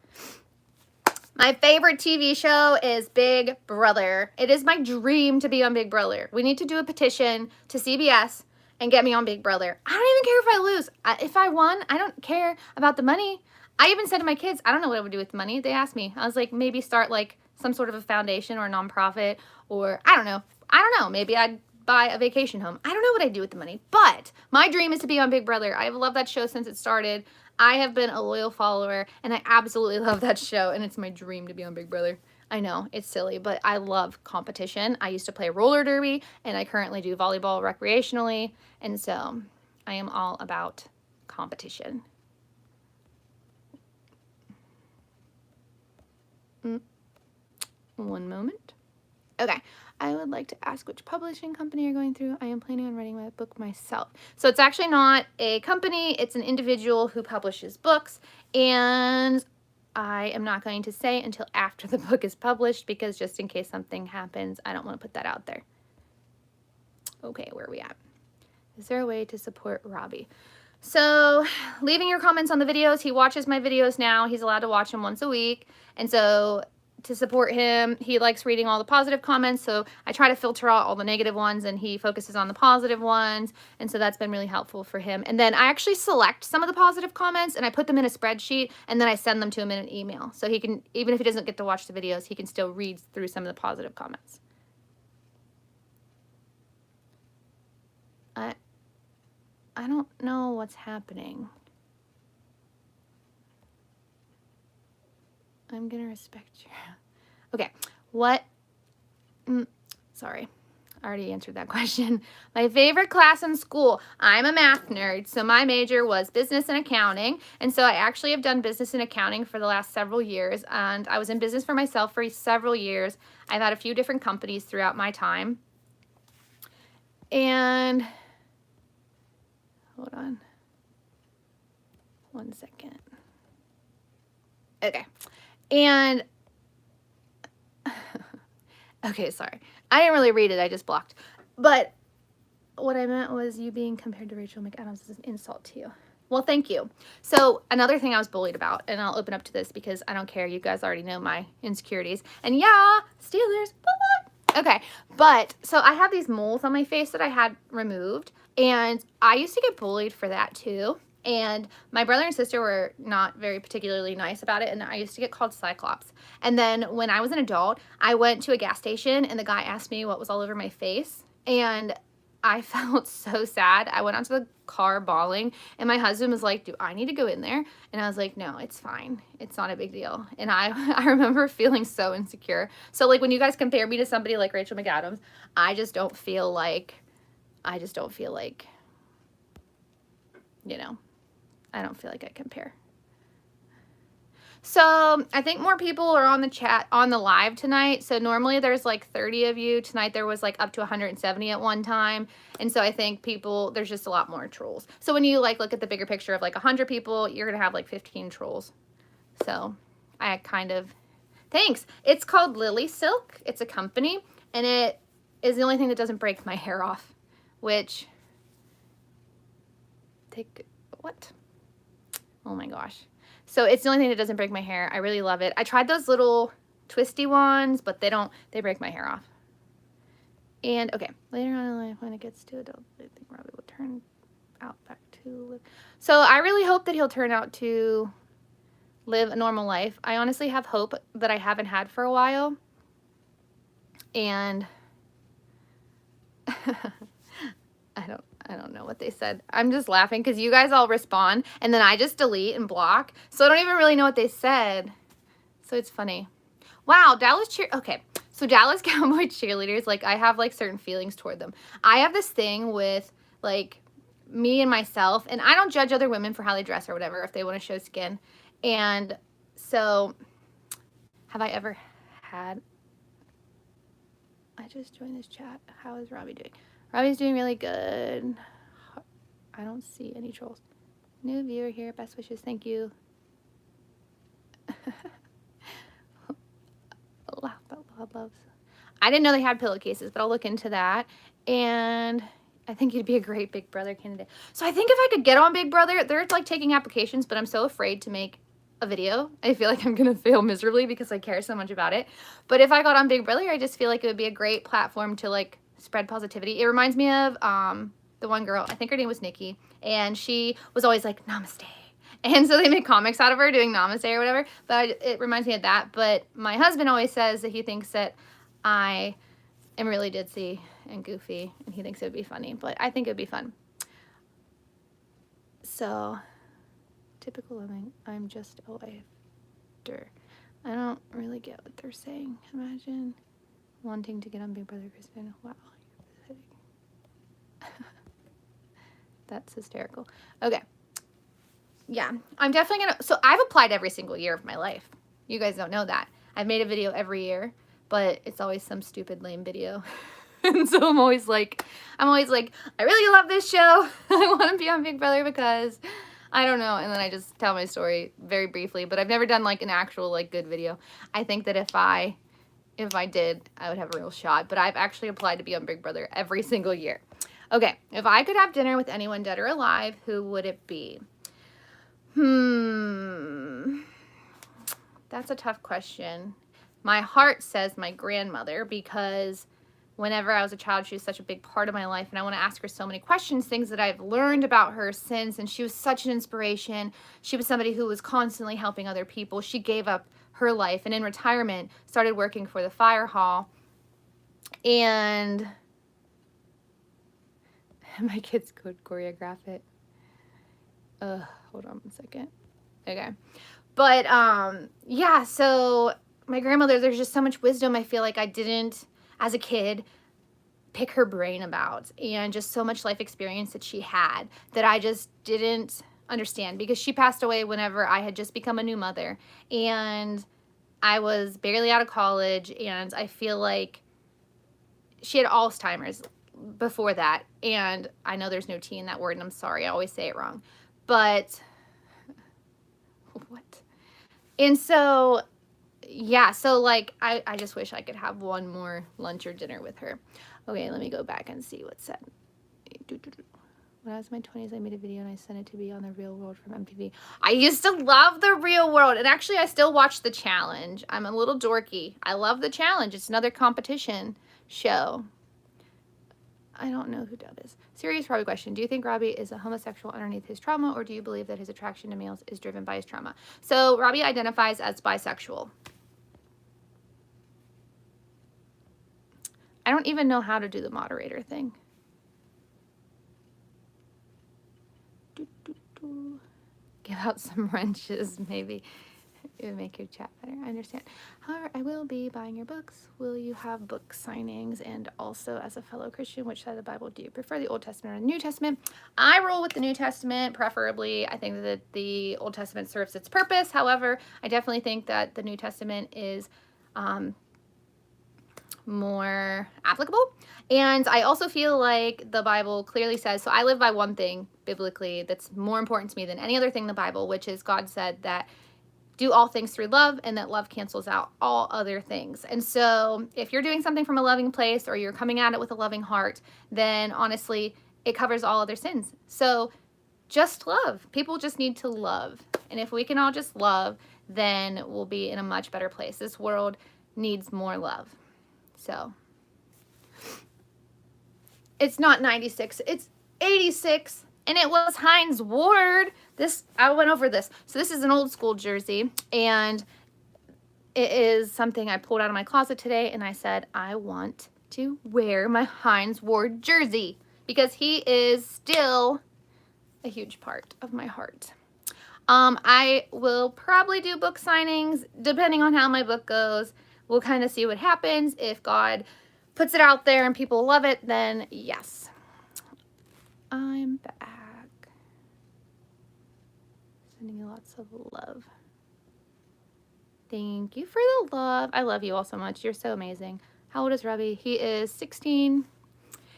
My favorite TV show is Big Brother. It is my dream to be on Big Brother. We need to do a petition to CBS and get me on Big Brother. I don't even care if I lose. If I won, I don't care about the money. I even said to my kids, I don't know what I would do with the money. They asked me. I was like, maybe start like some sort of a foundation or a nonprofit, or I don't know. Maybe I'd buy a vacation home. I don't know what I'd do with the money, but my dream is to be on Big Brother. I have loved that show since it started. I have been a loyal follower, and I absolutely love that show, and it's my dream to be on Big Brother. I know, it's silly, but I love competition. I used to play roller derby, and I currently do volleyball recreationally, and so I am all about competition. One moment. Okay. I would like to ask which publishing company you're going through. I am planning on writing my book myself. So it's actually not a company. It's an individual who publishes books. And I am not going to say until after the book is published, because just in case something happens, I don't want to put that out there. Okay, where are we at? Is there a way to support Robbie? So leaving your comments on the videos. He watches my videos now. He's allowed to watch them once a week. And so to support him, he likes reading all the positive comments, so I try to filter out all the negative ones, and he focuses on the positive ones, and so that's been really helpful for him. And then I actually select some of the positive comments, and I put them in a spreadsheet, and then I send them to him in an email, so he can, even if he doesn't get to watch the videos, he can still read through some of the positive comments. I don't know what's happening. I'm gonna respect you. Okay, what? Sorry, I already answered that question. My favorite class in school. I'm a math nerd, so my major was business and accounting. And so I actually have done business and accounting for the last several years. And I was in business for myself for several years. I've had a few different companies throughout my time. And hold on. 1 second. Okay. And, okay, sorry. I didn't really read it. I just blocked. But what I meant was you being compared to Rachel McAdams is an insult to you. Well, thank you. So another thing I was bullied about, and I'll open up to this because I don't care. You guys already know my insecurities. And yeah, Steelers. Okay, but so I have these moles on my face that I had removed. And I used to get bullied for that too. And my brother and sister were not very particularly nice about it, and I used to get called Cyclops. And then when I was an adult, I went to a gas station, and the guy asked me what was all over my face. And I felt so sad. I went out to the car bawling, and my husband was like, do I need to go in there? And I was like, no, it's fine. It's not a big deal. And I remember feeling so insecure. So like when you guys compare me to somebody like Rachel McAdams, I just don't feel like, you know, I don't feel like I compare. So I think more people are on the chat, on the live tonight. So normally there's like 30 of you. Tonight there was like up to 170 at one time. And so I think there's just a lot more trolls. So when you like look at the bigger picture of like 100 people, you're going to have like 15 trolls. So I thanks. It's called Lily Silk. It's a company, and it is the only thing that doesn't break my hair off, which, oh my gosh. So it's the only thing that doesn't break my hair. I really love it. I tried those little twisty ones, but they break my hair off. And okay, later on in life, when it gets to adult, I think Robbie will turn out back to live. So I really hope that he'll turn out to live a normal life. I honestly have hope that I haven't had for a while. And I don't know what they said. I'm just laughing because you guys all respond and then I just delete and block. So I don't even really know what they said. So it's funny. Wow, okay. So Dallas Cowboy cheerleaders, like I have like certain feelings toward them. I have this thing with like me and myself, and I don't judge other women for how they dress or whatever if they want to show skin. And so have I ever had, I just joined this chat. How is Robbie doing? Robbie's doing really good. I don't see any trolls. New viewer here. Best wishes. Thank you. Loves. I didn't know they had pillowcases, but I'll look into that. And I think you'd be a great Big Brother candidate. So I think if I could get on Big Brother, they're like taking applications, but I'm so afraid to make a video. I feel like I'm going to fail miserably because I care so much about it. But if I got on Big Brother, I just feel like it would be a great platform to like spread positivity. It reminds me of the one girl, I think her name was Nikki, and she was always like, namaste. And so they made comics out of her doing namaste or whatever, but it reminds me of that. But my husband always says that he thinks that I am really ditzy and goofy, and he thinks it would be funny, but I think it would be fun. So, typical living, I'm just a lifter. I don't really get what they're saying. Imagine wanting to get on Big Brother, Kristin. Wow, you're pathetic. That's hysterical. Okay. Yeah, I'm definitely gonna, so I've applied every single year of my life. You guys don't know that. I've made a video every year, but it's always some stupid lame video. And so I'm always like, I really love this show. I want to be on Big Brother because I don't know. And then I just tell my story very briefly, but I've never done like an actual like good video. I think that if I did, I would have a real shot, but I've actually applied to be on Big Brother every single year. Okay, if I could have dinner with anyone dead or alive, who would it be? That's a tough question. My heart says my grandmother, because whenever I was a child, she was such a big part of my life, and I want to ask her so many questions, things that I've learned about her since, and she was such an inspiration. She was somebody who was constantly helping other people. She gave up her life, and in retirement, started working for the fire hall, and my kids could choreograph it. Hold on one second. Okay. But, yeah, so my grandmother, there's just so much wisdom I feel like I didn't, as a kid, pick her brain about, and just so much life experience that she had that I just didn't understand, because she passed away whenever I had just become a new mother, and I was barely out of college, and I feel like she had Alzheimer's before that, and I know there's no T in that word, and I'm sorry, I always say it wrong. But, what? And so, yeah, so, like, I just wish I could have one more lunch or dinner with her. Okay, let me go back and see what's said. When I was in my 20s, I made a video and I sent it to be on The Real World from MTV. I used to love The Real World, and actually, I still watch The Challenge. I'm a little dorky. I love The Challenge. It's another competition show. I don't know who that is. Serious Robbie question. Do you think Robbie is a homosexual underneath his trauma, or do you believe that his attraction to males is driven by his trauma? So Robbie identifies as bisexual. I don't even know how to do the moderator thing. give out some wrenches, maybe. It would make your chat better. I understand. However, I will be buying your books. Will you have book signings? And also, as a fellow Christian, which side of the Bible do you prefer, the Old Testament or the New Testament? I roll with the New Testament, preferably. I think that the Old Testament serves its purpose. However, I definitely think that the New Testament is more applicable. And I also feel like the Bible clearly says, so I live by one thing biblically that's more important to me than any other thing in the Bible, which is God said that do all things through love, and that love cancels out all other things. And so if you're doing something from a loving place, or you're coming at it with a loving heart, then honestly, it covers all other sins. So just love. People just need to love. And if we can all just love, then we'll be in a much better place. This world needs more love. So it's not 96, it's 86. And it was Heinz Ward. I went over this. So this is an old school jersey, and it is something I pulled out of my closet today, and I said, I want to wear my Heinz Ward jersey because he is still a huge part of my heart. I will probably do book signings depending on how my book goes. We'll kind of see what happens. If God puts it out there and people love it, then yes. I'm back. Sending you lots of love. Thank you for the love. I love you all so much. You're so amazing. How old is Robbie? He is 16.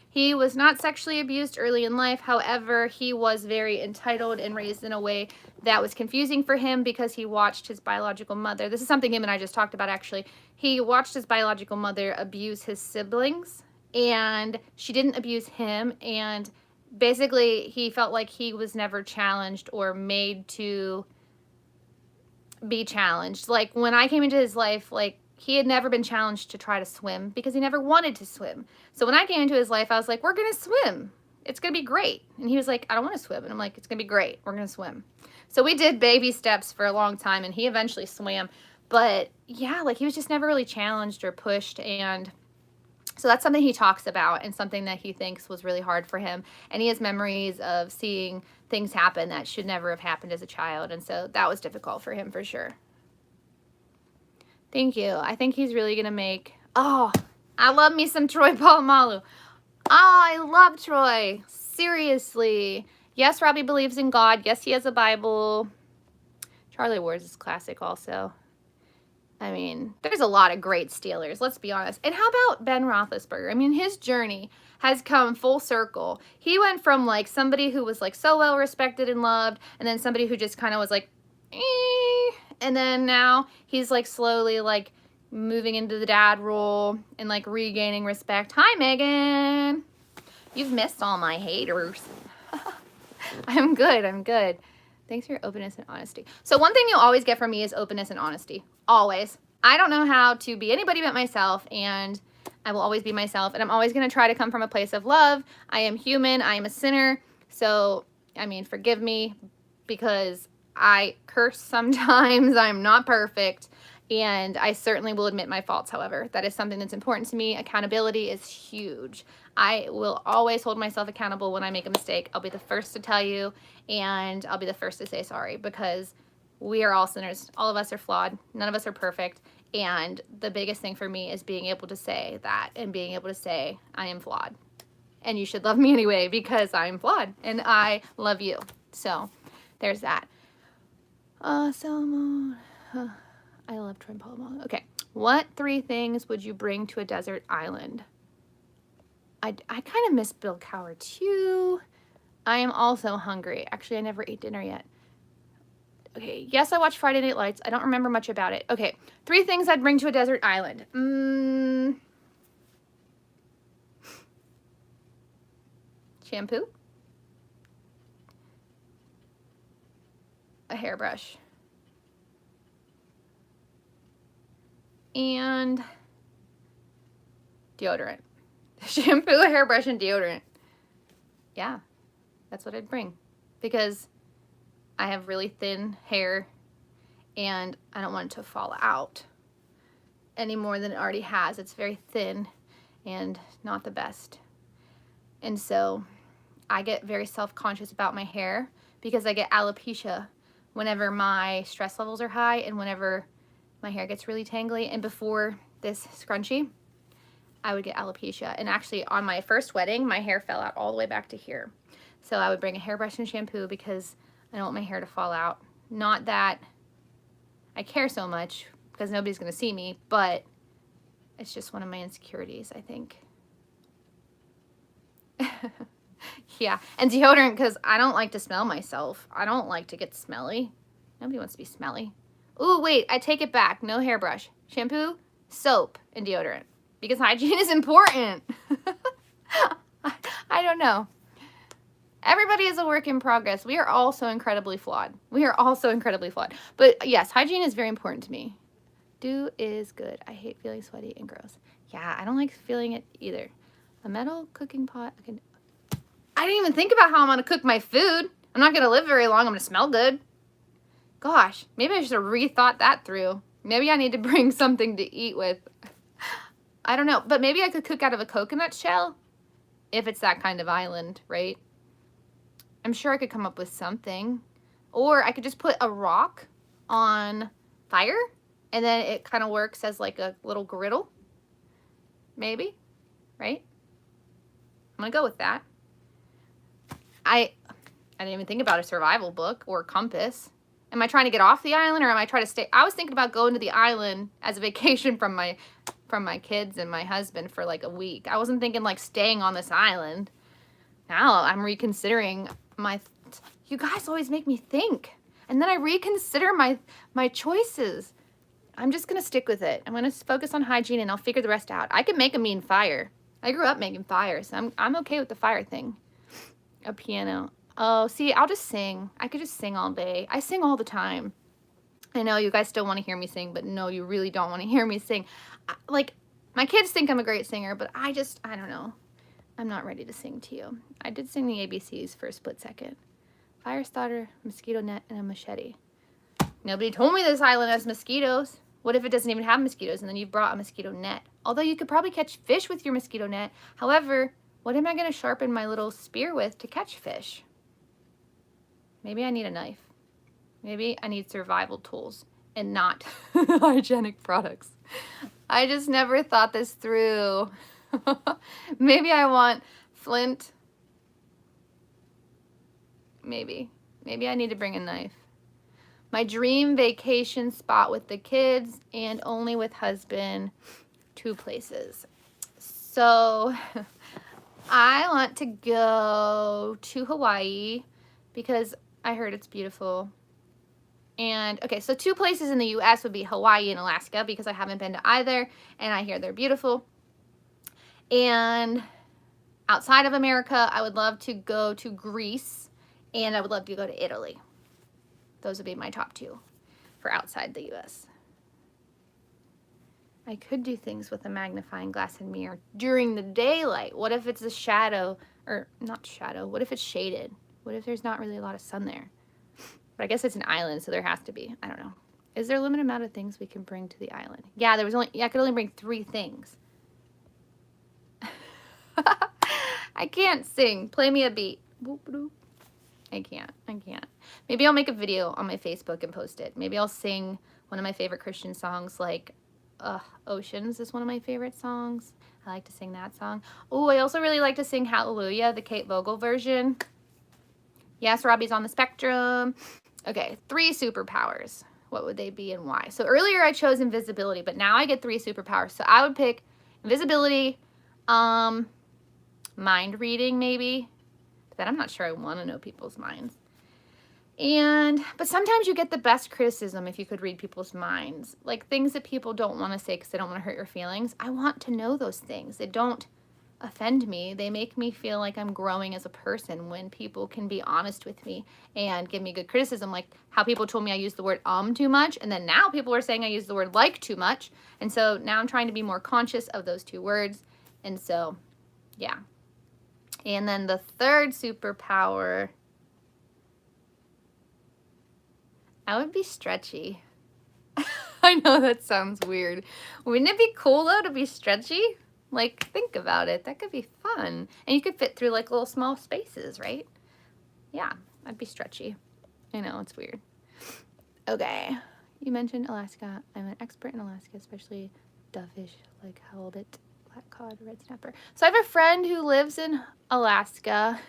He was not sexually abused early in life. However, he was very entitled and raised in a way that was confusing for him because he watched his biological mother. This is something him and I just talked about, actually. He watched his biological mother abuse his siblings, and she didn't abuse him, and basically, he felt like he was never challenged or made to be challenged. Like, when I came into his life, like, he had never been challenged to try to swim because he never wanted to swim. So when I came into his life, I was like, we're going to swim. It's going to be great. And he was like, I don't want to swim. And I'm like, it's going to be great. We're going to swim. So we did baby steps for a long time, and he eventually swam. But, yeah, like, he was just never really challenged or pushed, and so that's something he talks about and something that he thinks was really hard for him. And he has memories of seeing things happen that should never have happened as a child. And so that was difficult for him for sure. Thank you. I think he's really going to make... Oh, I love me some Troy Polamalu. Oh, I love Troy. Seriously. Yes, Robbie believes in God. Yes, he has a Bible. Charlie Ward is classic also. I mean, there's a lot of great Steelers, let's be honest. And how about Ben Roethlisberger? I mean, his journey has come full circle. He went from, like, somebody who was, like, so well respected and loved, and then somebody who just kind of was like, and then now he's, like, slowly, like, moving into the dad role and, like, regaining respect. Hi, Megan. You've missed all my haters. I'm good. I'm good. Thanks for your openness and honesty. So one thing you'll always get from me is openness and honesty. Always. I don't know how to be anybody but myself, and I will always be myself, and I'm always going to try to come from a place of love. I am human. I am a sinner. So, I mean, forgive me because I curse sometimes. I'm not perfect, and I certainly will admit my faults, however. That is something that's important to me. Accountability is huge. I will always hold myself accountable when I make a mistake. I'll be the first to tell you, and I'll be the first to say sorry, because we are all sinners. All of us are flawed. None of us are perfect. And the biggest thing for me is being able to say that and being able to say, I am flawed. And you should love me anyway because I'm flawed and I love you. So there's that. I love Troy Polamalu. Okay. What 3 things would you bring to a desert island? I kind of miss Bill Cowher too. I am also hungry. Actually, I never ate dinner yet. Okay, yes, I watched Friday Night Lights. I don't remember much about it. Okay, 3 things I'd bring to a desert island. Shampoo. A hairbrush. And deodorant. Shampoo, a hairbrush, and deodorant. Yeah, that's what I'd bring. Because I have really thin hair and I don't want it to fall out any more than it already has. It's very thin and not the best. And so I get very self-conscious about my hair because I get alopecia whenever my stress levels are high and whenever my hair gets really tangly. And before this scrunchie, I would get alopecia. And actually on my first wedding, my hair fell out all the way back to here. So I would bring a hairbrush and shampoo because I don't want my hair to fall out. Not that I care so much because nobody's going to see me, but it's just one of my insecurities, I think. Yeah, and deodorant because I don't like to smell myself. I don't like to get smelly. Nobody wants to be smelly. Ooh, wait, I take it back. No hairbrush. Shampoo, soap, and deodorant. Because hygiene is important. I don't know. Everybody is a work in progress. We are all so incredibly flawed. We are all so incredibly flawed. But yes, hygiene is very important to me. Do is good. I hate feeling sweaty and gross. Yeah, I don't like feeling it either. A metal cooking pot. I didn't even think about how I'm going to cook my food. I'm not going to live very long. I'm going to smell good. Gosh, maybe I should have rethought that through. Maybe I need to bring something to eat with. I don't know. But maybe I could cook out of a coconut shell. If it's that kind of island, right? I'm sure I could come up with something. Or I could just put a rock on fire. And then it kind of works as like a little griddle. Maybe. Right? I'm going to go with that. I didn't even think about a survival book or compass. Am I trying to get off the island or am I trying to stay? I was thinking about going to the island as a vacation from my kids and my husband for like a week. I wasn't thinking like staying on this island. Now I'm reconsidering you guys always make me think. And then I reconsider my choices. I'm just going to stick with it. I'm going to focus on hygiene and I'll figure the rest out. I can make a mean fire. I grew up making fires. So I'm okay with the fire thing. A piano. Oh, see, I'll just sing. I could just sing all day. I sing all the time. I know you guys still want to hear me sing, but no, you really don't want to hear me sing. Like, my kids think I'm a great singer, but I don't know. I'm not ready to sing to you. I did sing the ABCs for a split second. Fire starter, mosquito net, and a machete. Nobody told me this island has mosquitoes. What if it doesn't even have mosquitoes and then you brought a mosquito net? Although you could probably catch fish with your mosquito net. However, what am I going to sharpen my little spear with to catch fish? Maybe I need a knife. Maybe I need survival tools and not hygienic products. I just never thought this through. Maybe I want flint. Maybe I need to bring a knife. My dream vacation spot with the kids and only with husband, 2 places. So I want to go to Hawaii because I heard it's beautiful. And okay, so 2 places in the US would be Hawaii and Alaska because I haven't been to either and I hear they're beautiful. And outside of America, I would love to go to Greece and I would love to go to Italy. Those would be my top 2 for outside the US. I could do things with a magnifying glass and mirror during the daylight. What if it's a shadow, or not shadow, what if it's shaded? What if there's not really a lot of sun there? But I guess it's an island, so there has to be. I don't know. Is there a limited amount of things we can bring to the island? Yeah, I could only bring 3 things. I can't sing. Play me a beat. I can't. Maybe I'll make a video on my Facebook and post it. Maybe I'll sing one of my favorite Christian songs, like Oceans is one of my favorite songs. I like to sing that song. Oh, I also really like to sing Hallelujah, the Kate Vogel version. Yes, Robbie's on the spectrum. Okay, 3 superpowers. What would they be and why? So earlier I chose invisibility, but now I get 3 superpowers. So I would pick invisibility, mind reading maybe. But then I'm not sure I want to know people's minds. But sometimes you get the best criticism if you could read people's minds. Like things that people don't want to say because they don't want to hurt your feelings. I want to know those things. They don't offend me. They make me feel like I'm growing as a person when people can be honest with me and give me good criticism. Like how people told me I used the word too much. And then now people are saying I use the word like too much. And so now I'm trying to be more conscious of those 2 words. And so, yeah. And then the 3rd superpower, I would be stretchy. I know that sounds weird. Wouldn't it be cool though to be stretchy? Like, think about it. That could be fun. And you could fit through like little small spaces, right? Yeah, I'd be stretchy. I know, it's weird. Okay. You mentioned Alaska. I'm an expert in Alaska, especially dovfish like halibut, black cod, red snapper. So I have a friend who lives in Alaska,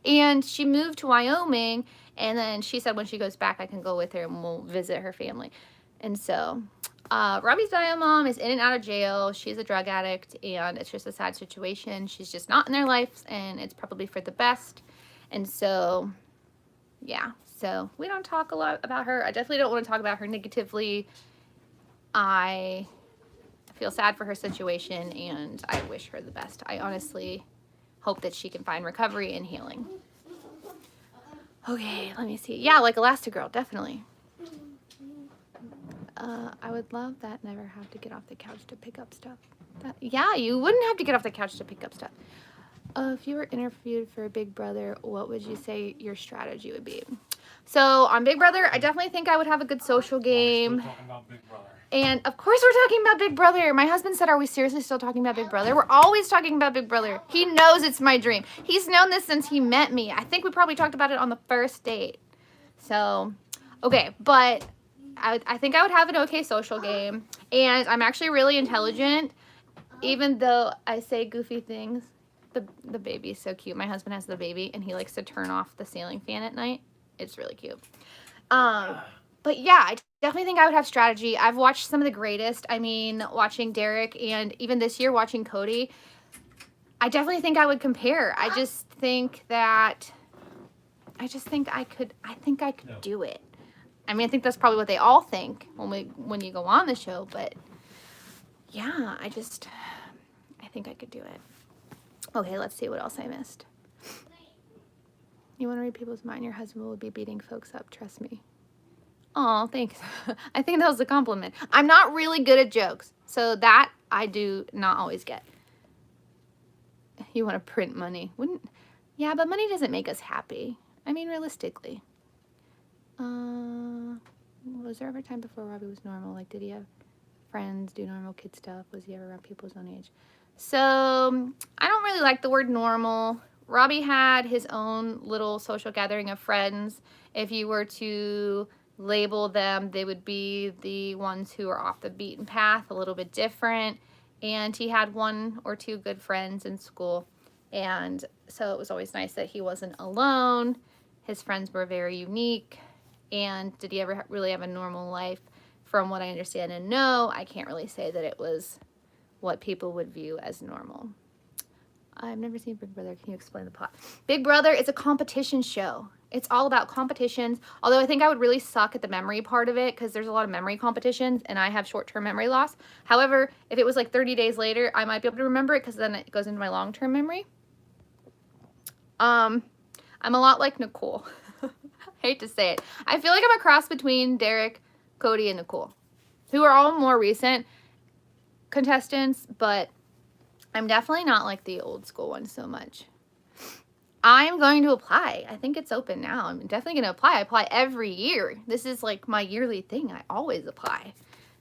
and she moved to Wyoming, and then she said when she goes back, I can go with her and we'll visit her family. And so Robbie's bio mom is in and out of jail. She's a drug addict, and it's just a sad situation. She's just not in their lives, and it's probably for the best. And so, yeah. So we don't talk a lot about her. I definitely don't want to talk about her negatively. I feel sad for her situation, and I wish her the best. I honestly hope that she can find recovery and healing. Okay, let me see. Yeah, like Elastigirl, definitely. I would love that. Never have to get off the couch to pick up stuff. Yeah, you wouldn't have to get off the couch to pick up stuff. If you were interviewed for Big Brother, what would you say your strategy would be? So on Big Brother, I definitely think I would have a good social game. We're still talking about Big Brother. And of course we're talking about Big Brother. My husband said, are we seriously still talking about Big Brother? We're always talking about Big Brother. He knows it's my dream. He's known this since he met me. I think we probably talked about it on the first date. So, okay, but I think I would have an okay social game. And I'm actually really intelligent, even though I say goofy things. The baby is so cute. My husband has the baby, and he likes to turn off the ceiling fan at night. It's really cute. But yeah, I definitely think I would have strategy. I've watched some of the greatest. I mean, watching Derek, and even this year watching Cody. I definitely think I would compare. I think I could do it. I mean, I think that's probably what they all think when you go on the show, but yeah, I think I could do it. Okay, let's see what else I missed. You want to read people's mind? Your husband will be beating folks up, trust me. Oh, thanks. I think that was a compliment. I'm not really good at jokes, so that I do not always get. You want to print money. Yeah, but money doesn't make us happy. I mean, realistically. Was there ever a time before Robbie was normal? Like, did he have friends, do normal kid stuff? Was he ever around people his own age? So, I don't really like the word normal. Robbie had his own little social gathering of friends. If you were to label them, they would be the ones who are off the beaten path, a little bit different. And he had one or two good friends in school. And so it was always nice that he wasn't alone. His friends were very unique. And did he ever really have a normal life? From what I understand and know, I can't really say that it was what people would view as normal. I've never seen Big Brother. Can you explain the plot? Big Brother is a competition show. It's all about competitions. Although I think I would really suck at the memory part of it because there's a lot of memory competitions and I have short-term memory loss. However, if it was like 30 days later, I might be able to remember it because then it goes into my long-term memory. I'm a lot like Nicole. I hate to say it. I feel like I'm a cross between Derek, Cody, and Nicole, who are all more recent contestants, but I'm definitely not like the old school ones so much. I'm going to apply. I think it's open now. I'm definitely going to apply. I apply every year. This is like my yearly thing. I always apply.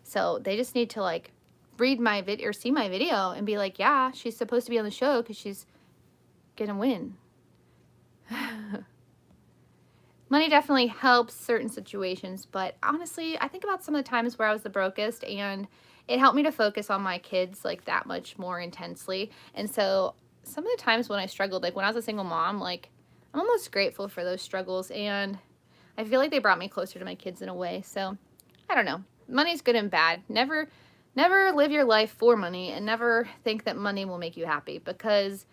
So they just need to like read my video or see my video and be like, yeah, she's supposed to be on the show because she's going to win. Money definitely helps certain situations, but honestly, I think about some of the times where I was the brokest and it helped me to focus on my kids like that much more intensely. And so some of the times when I struggled, like when I was a single mom, like I'm almost grateful for those struggles and I feel like they brought me closer to my kids in a way. So I don't know. Money's good and bad. Never live your life for money and never think that money will make you happy because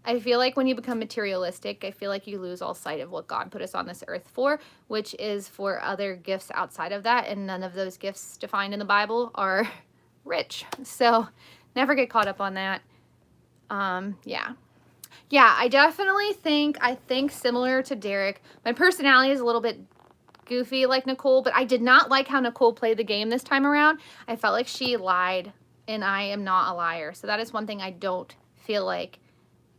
I feel like when you become materialistic, I feel like you lose all sight of what God put us on this earth for, which is for other gifts outside of that. And none of those gifts defined in the Bible are rich. So never get caught up on that. Yeah, I definitely think similar to Derek. My personality is a little bit goofy like Nicole, but I did not like how Nicole played the game this time around. I felt like she lied and I am not a liar. So that is one thing I don't feel like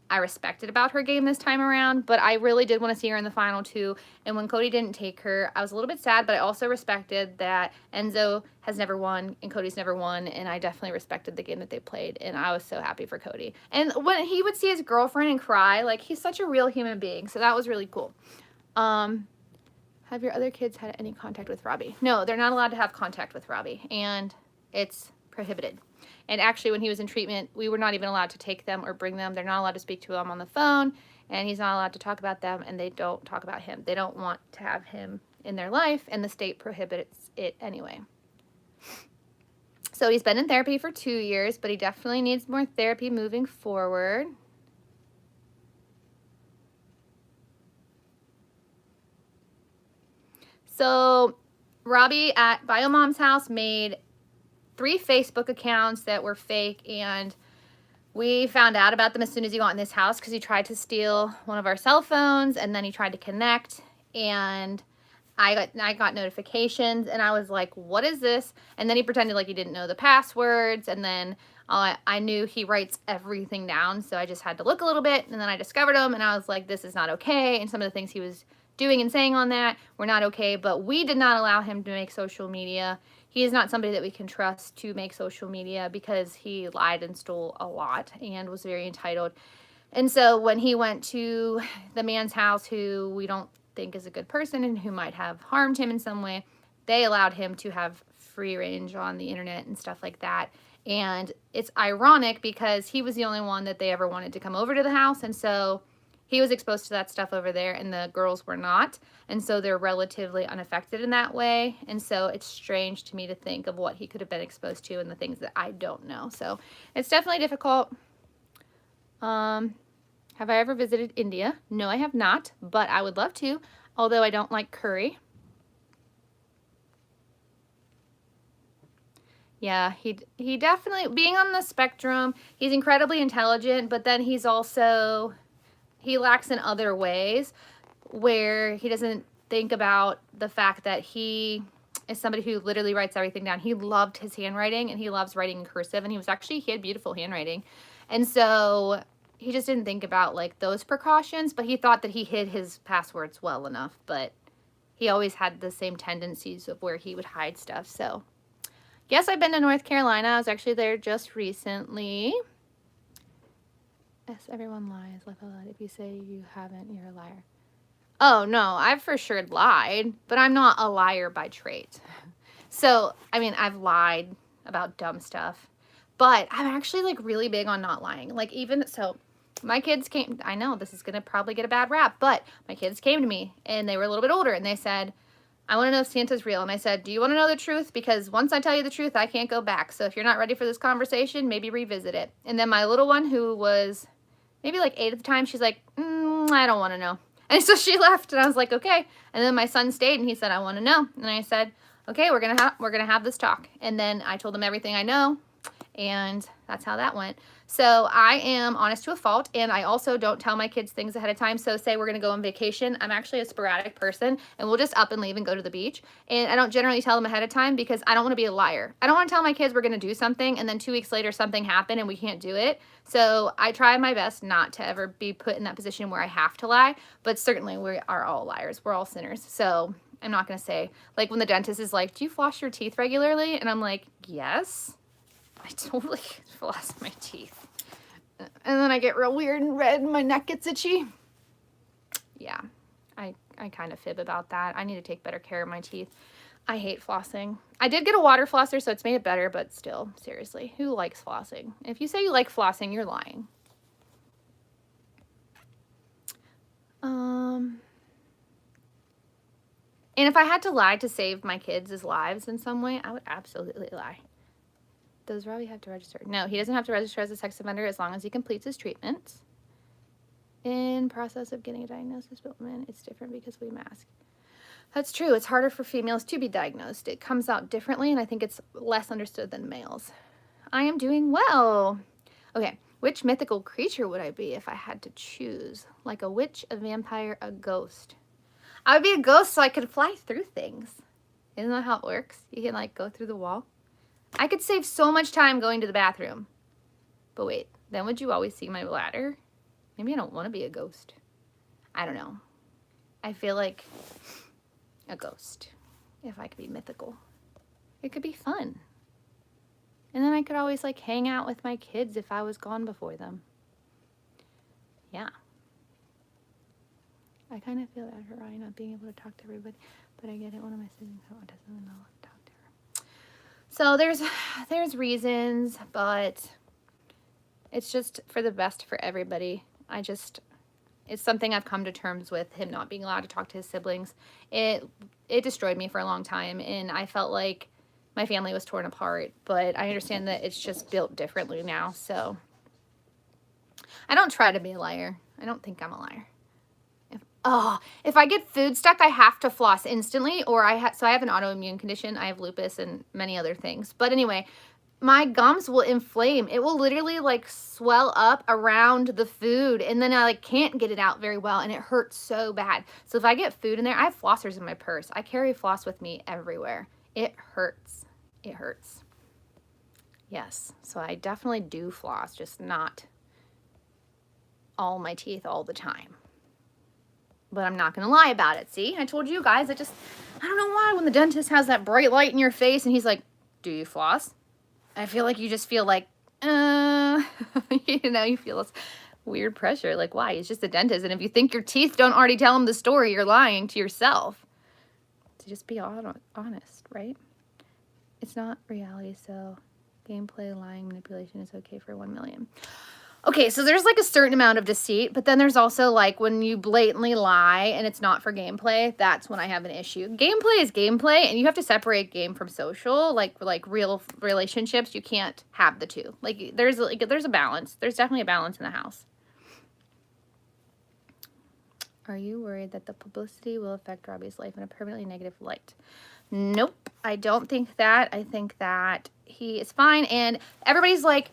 I respected about her game this time around, but I really did want to see her in the final two. And when Cody didn't take her, I was a little bit sad, but I also respected that Enzo has never won and Cody's never won. And I definitely respected the game that they played. And I was so happy for Cody. And when he would see his girlfriend and cry, like he's such a real human being. So that was really cool. Have Have your other kids had any contact with Robbie? No, they're not allowed to have contact with Robbie, and it's prohibited. And actually, when he was in treatment, we were not even allowed to take them or bring them. They're not allowed to speak to him on the phone, and he's not allowed to talk about them, and they don't talk about him. They don't want to have him in their life, and the state prohibits it anyway. So he's been in therapy for 2 years, but he definitely needs more therapy moving forward. So Robbie at Biomom's house made 3 Facebook accounts that were fake, and we found out about them as soon as he got in this house because he tried to steal one of our cell phones, and then he tried to connect, and I got notifications, and I was like, what is this? And then he pretended like he didn't know the passwords, and then I knew he writes everything down, so I just had to look a little bit, and then I discovered him, and I was like, this is not okay, and some of the things he was doing and saying on that were not okay, but we did not allow him to make social media. He is not somebody that we can trust to make social media because he lied and stole a lot and was very entitled. And so when he went to the man's house, who we don't think is a good person and who might have harmed him in some way, they allowed him to have free range on the internet and stuff like that. And it's ironic because he was the only one that they ever wanted to come over to the house, and so he was exposed to that stuff over there, and the girls were not. And so they're relatively unaffected in that way. And so it's strange to me to think of what he could have been exposed to and the things that I don't know. So it's definitely difficult. Have I ever visited India? No, I have not, but I would love to, although I don't like curry. Yeah, he definitely, being on the spectrum, he's incredibly intelligent, but then he's also, he lacks in other ways where he doesn't think about the fact that he is somebody who literally writes everything down. He loved his handwriting, and he loves writing in cursive, and he had beautiful handwriting. And so he just didn't think about like those precautions, but he thought that he hid his passwords well enough, but he always had the same tendencies of where he would hide stuff. So yes, I've been to North Carolina. I was actually there just recently. Yes, everyone lies. If you say you haven't, you're a liar. Oh, no, I've for sure lied, but I'm not a liar by trait. So, I mean, I've lied about dumb stuff, but I'm actually like really big on not lying. Like even, so my kids came, I know this is going to probably get a bad rap, but my kids came to me and they were a little bit older and they said, I want to know if Santa's real. And I said, do you want to know the truth? Because once I tell you the truth, I can't go back. So if you're not ready for this conversation, maybe revisit it. And then my little one, who was maybe like 8 at the time, she's like, I don't want to know. And so she left, and I was like, okay. And then my son stayed, and he said, I want to know. And I said, okay, we're gonna have this talk. And then I told him everything I know, and that's how that went. So I am honest to a fault, and I also don't tell my kids things ahead of time. So say we're gonna go on vacation. I'm actually a sporadic person, and we'll just up and leave and go to the beach. And I don't generally tell them ahead of time because I don't want to be a liar. I don't want to tell my kids we're gonna do something, and then 2 weeks later something happened and we can't do it. So I try my best not to ever be put in that position where I have to lie, but certainly we are all liars. We're all sinners. So I'm not gonna say, like when the dentist is like, do you floss your teeth regularly? And I'm like, yes. I totally floss my teeth. And then I get real weird and red and my neck gets itchy. Yeah, I kind of fib about that. I need to take better care of my teeth. I hate flossing. I did get a water flosser, so it's made it better, but still, seriously, who likes flossing? If you say you like flossing, you're lying. And if I had to lie to save my kids' lives in some way, I would absolutely lie. Does Robbie have to register? No, he doesn't have to register as a sex offender as long as he completes his treatment. In process of getting a diagnosis, but men, it's different because we mask. That's true. It's harder for females to be diagnosed. It comes out differently, and I think it's less understood than males. I am doing well. Okay, which mythical creature would I be if I had to choose? Like a witch, a vampire, a ghost? I would be a ghost so I could fly through things. Isn't that how it works? You can like go through the wall. I could save so much time going to the bathroom. But wait, then would you always see my bladder? Maybe I don't want to be a ghost. I don't know. I feel like a ghost, if I could be mythical. It could be fun. And then I could always like hang out with my kids if I was gone before them. Yeah. I kind of feel bad for Ryan not being able to talk to everybody, but I get it. One of my siblings has autism and I'll talk to her. So there's reasons, but it's just for the best for everybody. It's something I've come to terms with, him not being allowed to talk to his siblings. It destroyed me for a long time, and I felt like my family was torn apart, but I understand that it's just built differently now, so I don't try to be a liar. I don't think I'm a liar. If I get food stuck, I have to floss instantly, or I have an autoimmune condition. I have lupus and many other things. But anyway, my gums will inflame. It will literally like swell up around the food, and then I like can't get it out very well, and it hurts so bad. So if I get food in there, I have flossers in my purse. I carry floss with me everywhere. It hurts. It hurts. Yes, so I definitely do floss, just not all my teeth all the time. But I'm not going to lie about it. See, I told you guys, I don't know why when the dentist has that bright light in your face and he's like, do you floss? I feel like you just feel like, you feel this weird pressure. Like, why? He's just a dentist. And if you think your teeth don't already tell him the story, you're lying to yourself. So just be honest, right? It's not reality, so gameplay, lying, manipulation is okay for 1 million. Okay, so there's like a certain amount of deceit, but then there's also like when you blatantly lie and it's not for gameplay, that's when I have an issue. Gameplay is gameplay, and you have to separate game from social, like real relationships. You can't have the two. Like there's a balance. There's definitely a balance in the house. Are you worried that the publicity will affect Robbie's life in a permanently negative light? Nope, I don't think that. I think that he is fine, and everybody's like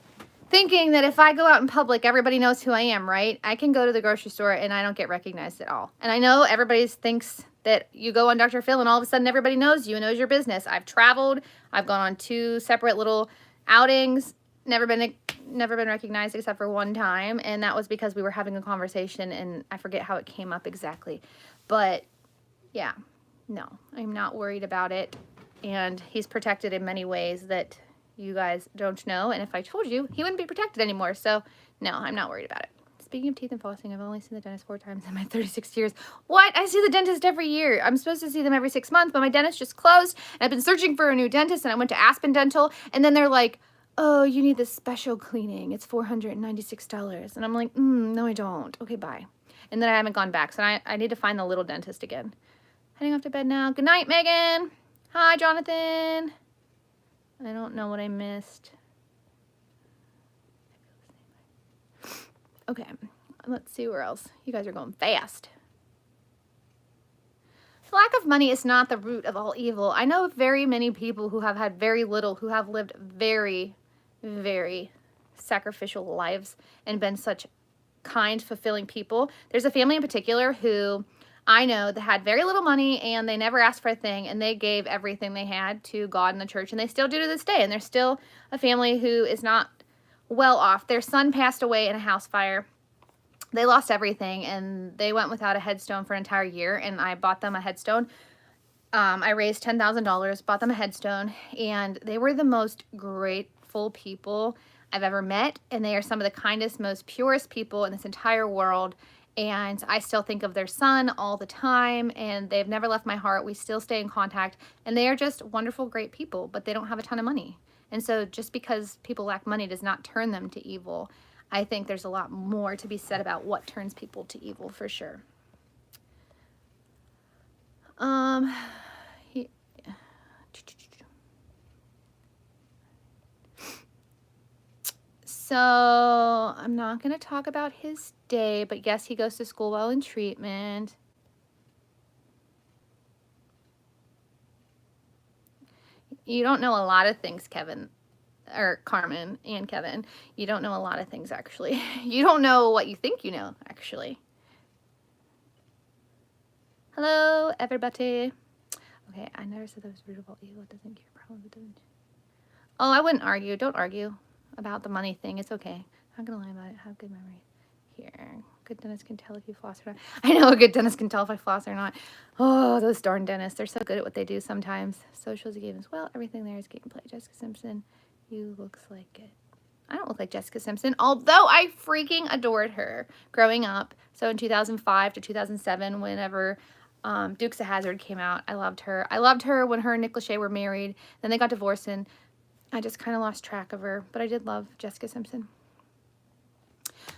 thinking that if I go out in public, everybody knows who I am, right? I can go to the grocery store and I don't get recognized at all. And I know everybody thinks that you go on Dr. Phil and all of a sudden everybody knows you and knows your business. I've traveled. I've gone on 2 separate little outings. Never been recognized except for one time. And that was because we were having a conversation and I forget how it came up exactly. But yeah, no, I'm not worried about it. And he's protected in many ways that you guys don't know, and if I told you, he wouldn't be protected anymore. So no, I'm not worried about it. Speaking of teeth and flossing, I've only seen the dentist 4 times in my 36 years. What? I see the dentist every year. I'm supposed to see them every 6 months, but my dentist just closed, and I've been searching for a new dentist, and I went to Aspen Dental, and then they're like, oh, you need this special cleaning. It's $496. And I'm like, no, I don't. Okay, bye. And then I haven't gone back, so I need to find the little dentist again. Heading off to bed now. Good night, Megan. Hi, Jonathan. I don't know what I missed. Okay, let's see where else. You guys are going fast. The lack of money is not the root of all evil. I know very many people who have had very little, who have lived very, very sacrificial lives and been such kind, fulfilling people. There's a family in particular who I know that had very little money and they never asked for a thing, and they gave everything they had to God and the church, and they still do to this day. And they're still a family who is not well off. Their son passed away in a house fire. They lost everything, and they went without a headstone for an entire year, and I bought them a headstone. I raised $10,000, bought them a headstone, and they were the most grateful people I've ever met, and they are some of the kindest, most purest people in this entire world. And I still think of their son all the time, and they've never left my heart. We still stay in contact, and they are just wonderful, great people, but they don't have a ton of money. And so just because people lack money does not turn them to evil. I think there's a lot more to be said about what turns people to evil, for sure. So I'm not going to talk about his day, but yes, he goes to school while in treatment. You don't know a lot of things, Kevin, or Carmen and Kevin. You don't know a lot of things, actually. You don't know what you think you know, actually. Hello, everybody. Okay, I never said that was root of all evil. It doesn't cure problems. It doesn't. Oh, I wouldn't argue. Don't argue about the money thing. It's okay. I'm not gonna lie about it. Have good memory. Here, good dentist can tell if you floss or not. I know a good dentist can tell if I floss or not. Oh, those darn dentists. They're so good at what they do sometimes. Socials games. Well, everything there is gameplay. Jessica Simpson, you looks like it. I don't look like Jessica Simpson, although I freaking adored her growing up. So in 2005 to 2007, whenever Dukes of Hazzard came out, I loved her. I loved her when her and Nick Lachey were married. Then they got divorced, and I just kind of lost track of her. But I did love Jessica Simpson.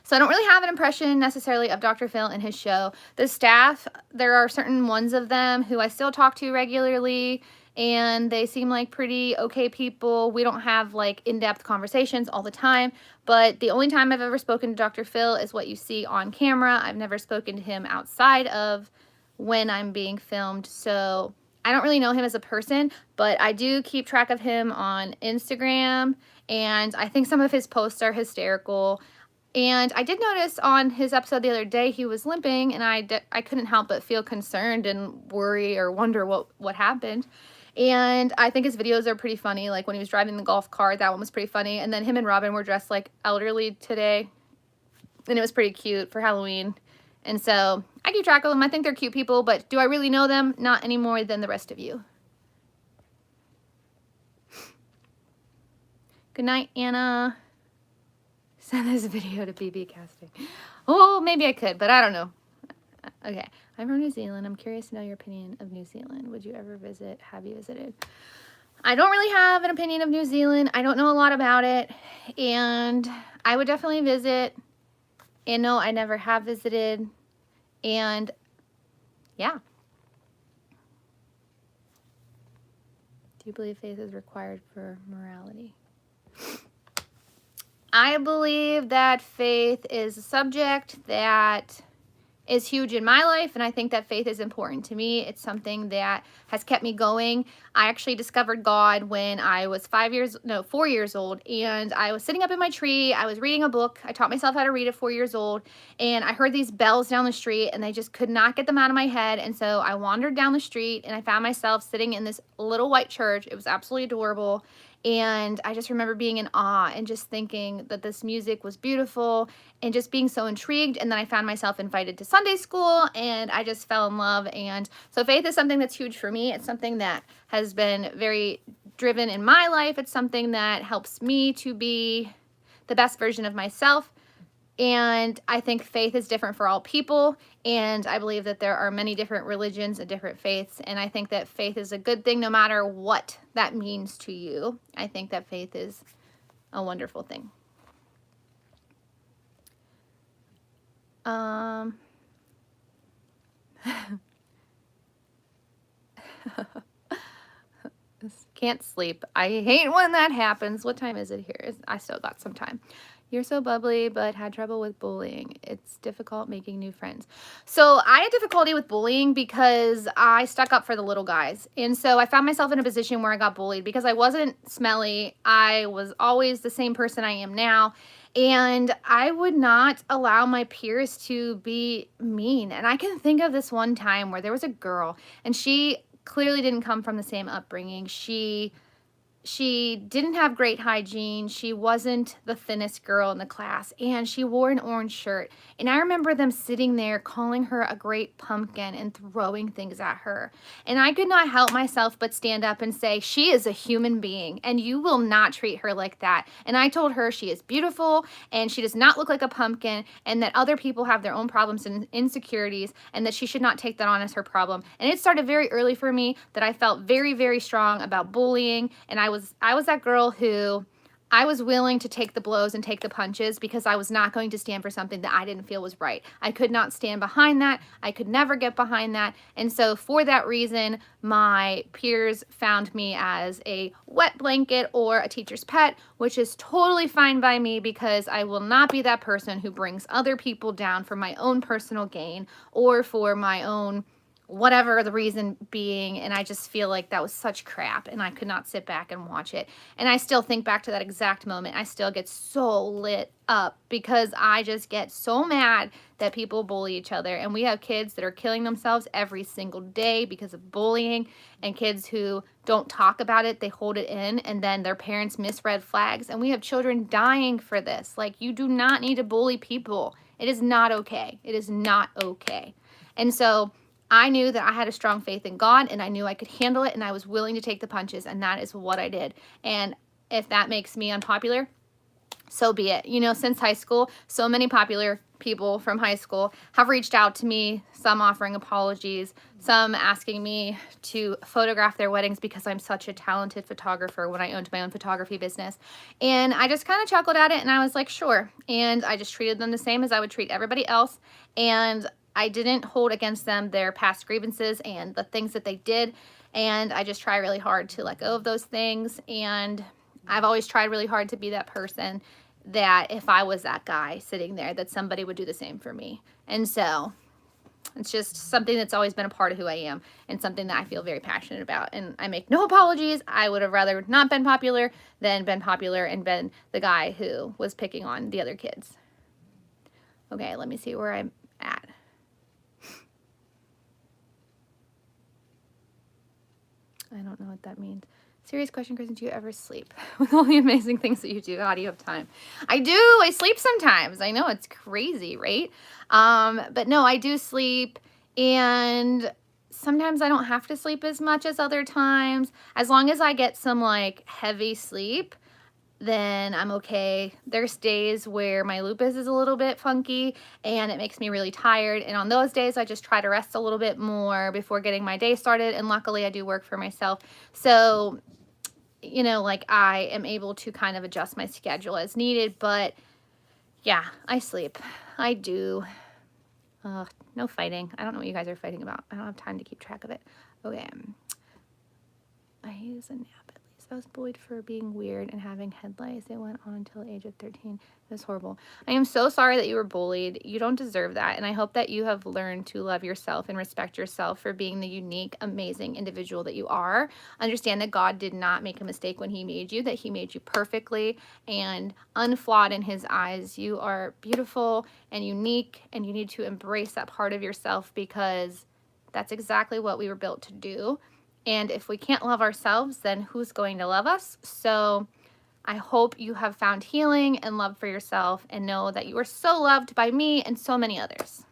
So I don't really have an impression necessarily of Dr. Phil and his show. The staff, there are certain ones of them who I still talk to regularly, and they seem like pretty okay people. We don't have like in-depth conversations all the time, but the only time I've ever spoken to Dr. Phil is what you see on camera. I've never spoken to him outside of when I'm being filmed, so I don't really know him as a person, but I do keep track of him on Instagram, and I think some of his posts are hysterical. And I did notice on his episode the other day he was limping, and I couldn't help but feel concerned and worry or wonder what happened. And I think his videos are pretty funny. Like when he was driving the golf cart, that one was pretty funny. And then him and Robin were dressed like elderly today, and it was pretty cute for Halloween. And so I keep track of them. I think they're cute people, but do I really know them? Not any more than the rest of you. Good night, Anna. Send this video to BB Casting. Oh, maybe I could, but I don't know. Okay, I'm from New Zealand. I'm curious to know your opinion of New Zealand. Would you ever visit? Have you visited? I don't really have an opinion of New Zealand. I don't know a lot about it, and I would definitely visit. And no, I never have visited. And yeah. Do you believe faith is required for morality? I believe that faith is a subject that is huge in my life, and I think that faith is important to me. It's something that has kept me going. I actually discovered God when I was 4 years old, and I was sitting up in my tree. I was reading a book. I taught myself how to read at 4 years old, and I heard these bells down the street, and I just could not get them out of my head. And so I wandered down the street, and I found myself sitting in this little white church. It was absolutely adorable. And I just remember being in awe and just thinking that this music was beautiful and just being so intrigued. And then I found myself invited to Sunday school, and I just fell in love. And so faith is something that's huge for me. It's something that has been very driven in my life. It's something that helps me to be the best version of myself. And I think faith is different for all people, and I believe that there are many different religions and different faiths, and I think that faith is a good thing no matter what that means to you. I think that faith is a wonderful thing. Can't sleep. I hate when that happens. What time is it here? I still got some time. You're so bubbly, but had trouble with bullying. It's difficult making new friends. So I had difficulty with bullying because I stuck up for the little guys. And so I found myself in a position where I got bullied because I wasn't smelly. I was always the same person I am now. And I would not allow my peers to be mean. And I can think of this one time where there was a girl, and she clearly didn't come from the same upbringing. She didn't have great hygiene. She wasn't the thinnest girl in the class, and she wore an orange shirt. And I remember them sitting there calling her a great pumpkin and throwing things at her. And I could not help myself but stand up and say, she is a human being, and you will not treat her like that. And I told her she is beautiful, and she does not look like a pumpkin, and that other people have their own problems and insecurities, and that she should not take that on as her problem. And it started very early for me that I felt very, very strong about bullying, and I was that girl who I was willing to take the blows and take the punches because I was not going to stand for something that I didn't feel was right. I could not stand behind that. I could never get behind that. And so for that reason, my peers found me as a wet blanket or a teacher's pet, which is totally fine by me because I will not be that person who brings other people down for my own personal gain or for my own whatever the reason being. And I just feel like that was such crap, and I could not sit back and watch it. And I still think back to that exact moment. I still get so lit up because I just get so mad that people bully each other. And we have kids that are killing themselves every single day because of bullying, and kids who don't talk about it, they hold it in, and then their parents miss red flags. And we have children dying for this. Like, you do not need to bully people. It is not okay. It is not okay. And so I knew that I had a strong faith in God, and I knew I could handle it, and I was willing to take the punches, and that is what I did. And if that makes me unpopular, so be it. You know, since high school, so many popular people from high school have reached out to me, some offering apologies, some asking me to photograph their weddings because I'm such a talented photographer when I owned my own photography business. And I just kind of chuckled at it and I was like, sure. And I just treated them the same as I would treat everybody else. And I didn't hold against them their past grievances and the things that they did. And I just try really hard to let go of those things. And I've always tried really hard to be that person that if I was that guy sitting there, that somebody would do the same for me. And so it's just something that's always been a part of who I am and something that I feel very passionate about. And I make no apologies. I would have rather not been popular than been popular and been the guy who was picking on the other kids. Okay, let me see where I'm at. I don't know what that means. Serious question, Kristin, do you ever sleep? With all the amazing things that you do, how do you have time? I do. I sleep sometimes. I know, it's crazy, right? But no, I do sleep, and sometimes I don't have to sleep as much as other times. As long as I get some like heavy sleep, then I'm okay. There's days where my lupus is a little bit funky and it makes me really tired. And on those days, I just try to rest a little bit more before getting my day started. And luckily I do work for myself. So, you know, like I am able to kind of adjust my schedule as needed. But yeah, I sleep. I do. No fighting. I don't know what you guys are fighting about. I don't have time to keep track of it. Okay. I use a nap. I was bullied for being weird and having head lice. It went on until the age of 13. It was horrible. I am so sorry that you were bullied. You don't deserve that. And I hope that you have learned to love yourself and respect yourself for being the unique, amazing individual that you are. Understand that God did not make a mistake when he made you, that he made you perfectly and unflawed in his eyes. You are beautiful and unique, and you need to embrace that part of yourself because that's exactly what we were built to do. And if we can't love ourselves, then who's going to love us? So I hope you have found healing and love for yourself and know that you are so loved by me and so many others.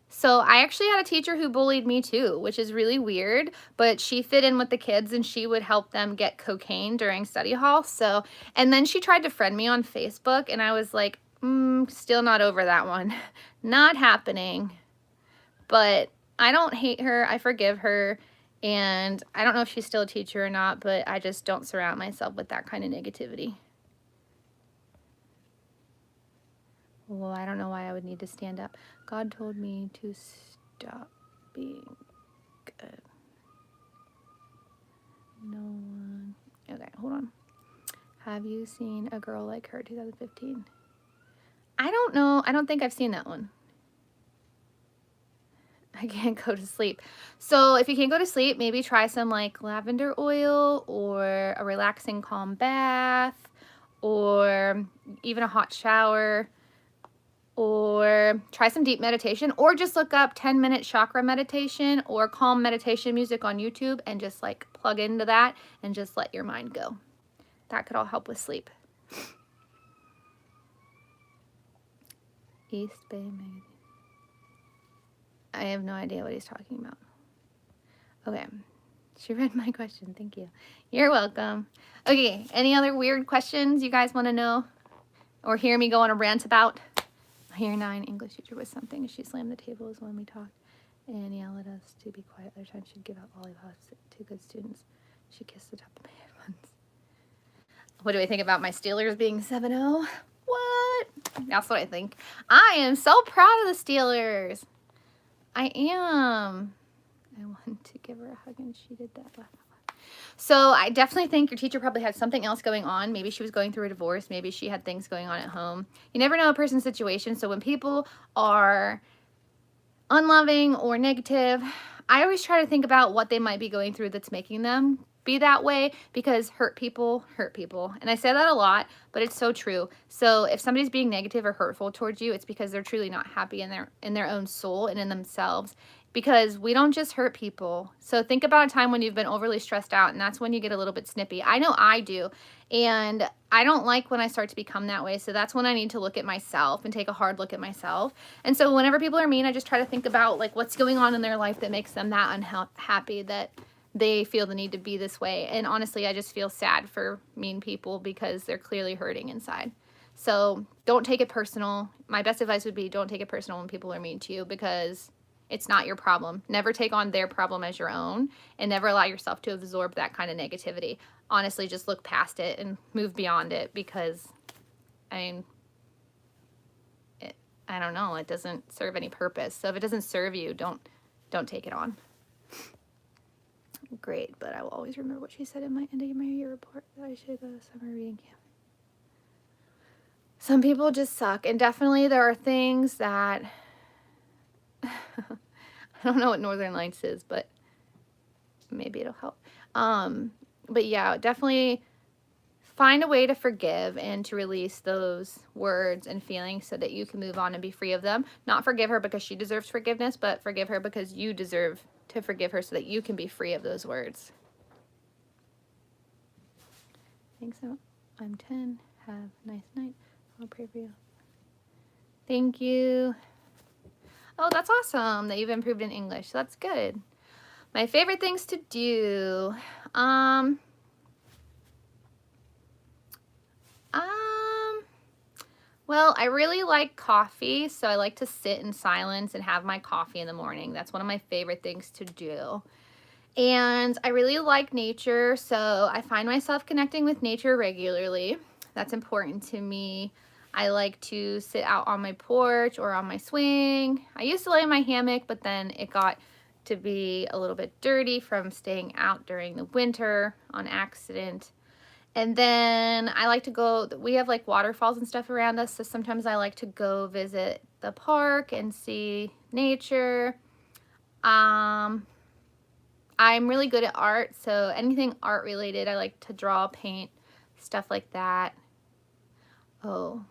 So I actually had a teacher who bullied me too, which is really weird, but she fit in with the kids and she would help them get cocaine during study hall. So, and then she tried to friend me on Facebook and I was like, still not over that one. Not happening. But I don't hate her. I forgive her. And I don't know if she's still a teacher or not, but I just don't surround myself with that kind of negativity. Well, I don't know why I would need to stand up. God told me to stop being good. No one. Okay, hold on. Have you seen A Girl Like Her, 2015? I don't know. I don't think I've seen that one. I can't go to sleep. So if you can't go to sleep, maybe try some like lavender oil or a relaxing calm bath or even a hot shower, or try some deep meditation, or just look up 10-minute chakra meditation or calm meditation music on YouTube and just like plug into that and just let your mind go. That could all help with sleep. East Bay Magazine. I have no idea what he's talking about. Okay. She read my question. Thank you. You're welcome. Okay. Any other weird questions you guys want to know or hear me go on a rant about? Year 9 English teacher was something. She slammed the tables when we talked and yelled at us to be quiet. Other times she'd give out lollipops to good students. She kissed the top of my head once. What do I think about my Steelers being 7-0? What? That's what I think. I am so proud of the Steelers. I am. I want to give her a hug and she did that. So I definitely think your teacher probably had something else going on. Maybe she was going through a divorce. Maybe she had things going on at home. You never know a person's situation. So when people are unloving or negative, I always try to think about what they might be going through that's making them be that way, because hurt people hurt people. And I say that a lot, but it's so true. So if somebody's being negative or hurtful towards you, it's because they're truly not happy in their own soul and in themselves, because we don't just hurt people. So think about a time when you've been overly stressed out, and that's when you get a little bit snippy. I know I do, and I don't like when I start to become that way. So that's when I need to look at myself and take a hard look at myself. And so whenever people are mean, I just try to think about like what's going on in their life that makes them that unhappy, that they feel the need to be this way. And honestly, I just feel sad for mean people because they're clearly hurting inside. So don't take it personal. My best advice would be don't take it personal when people are mean to you, because it's not your problem. Never take on their problem as your own, and never allow yourself to absorb that kind of negativity. Honestly, just look past it and move beyond it, because, I mean, I don't know, it doesn't serve any purpose. So if it doesn't serve you, don't take it on. Great, but I will always remember what she said in my end of my year report, that I should go to summer reading camp. Some people just suck, and definitely there are things that I don't know what Northern Lights is, but maybe it'll help. But yeah, definitely find a way to forgive and to release those words and feelings so that you can move on and be free of them. Not forgive her because she deserves forgiveness, but forgive her because you deserve to forgive her so that you can be free of those words. Thanks. So I'm 10. Have a nice night. I'll pray for you. Thank you. Oh, that's awesome that you've improved in English. That's good. My favorite things to do. Well, I really like coffee, so I like to sit in silence and have my coffee in the morning. That's one of my favorite things to do. And I really like nature, so I find myself connecting with nature regularly. That's important to me. I like to sit out on my porch or on my swing. I used to lay in my hammock, but then it got to be a little bit dirty from staying out during the winter on accident. And then I like to go, we have like waterfalls and stuff around us, so sometimes I like to go visit the park and see nature. I'm really good at art, so anything art related, I like to draw, paint, stuff like that. Oh,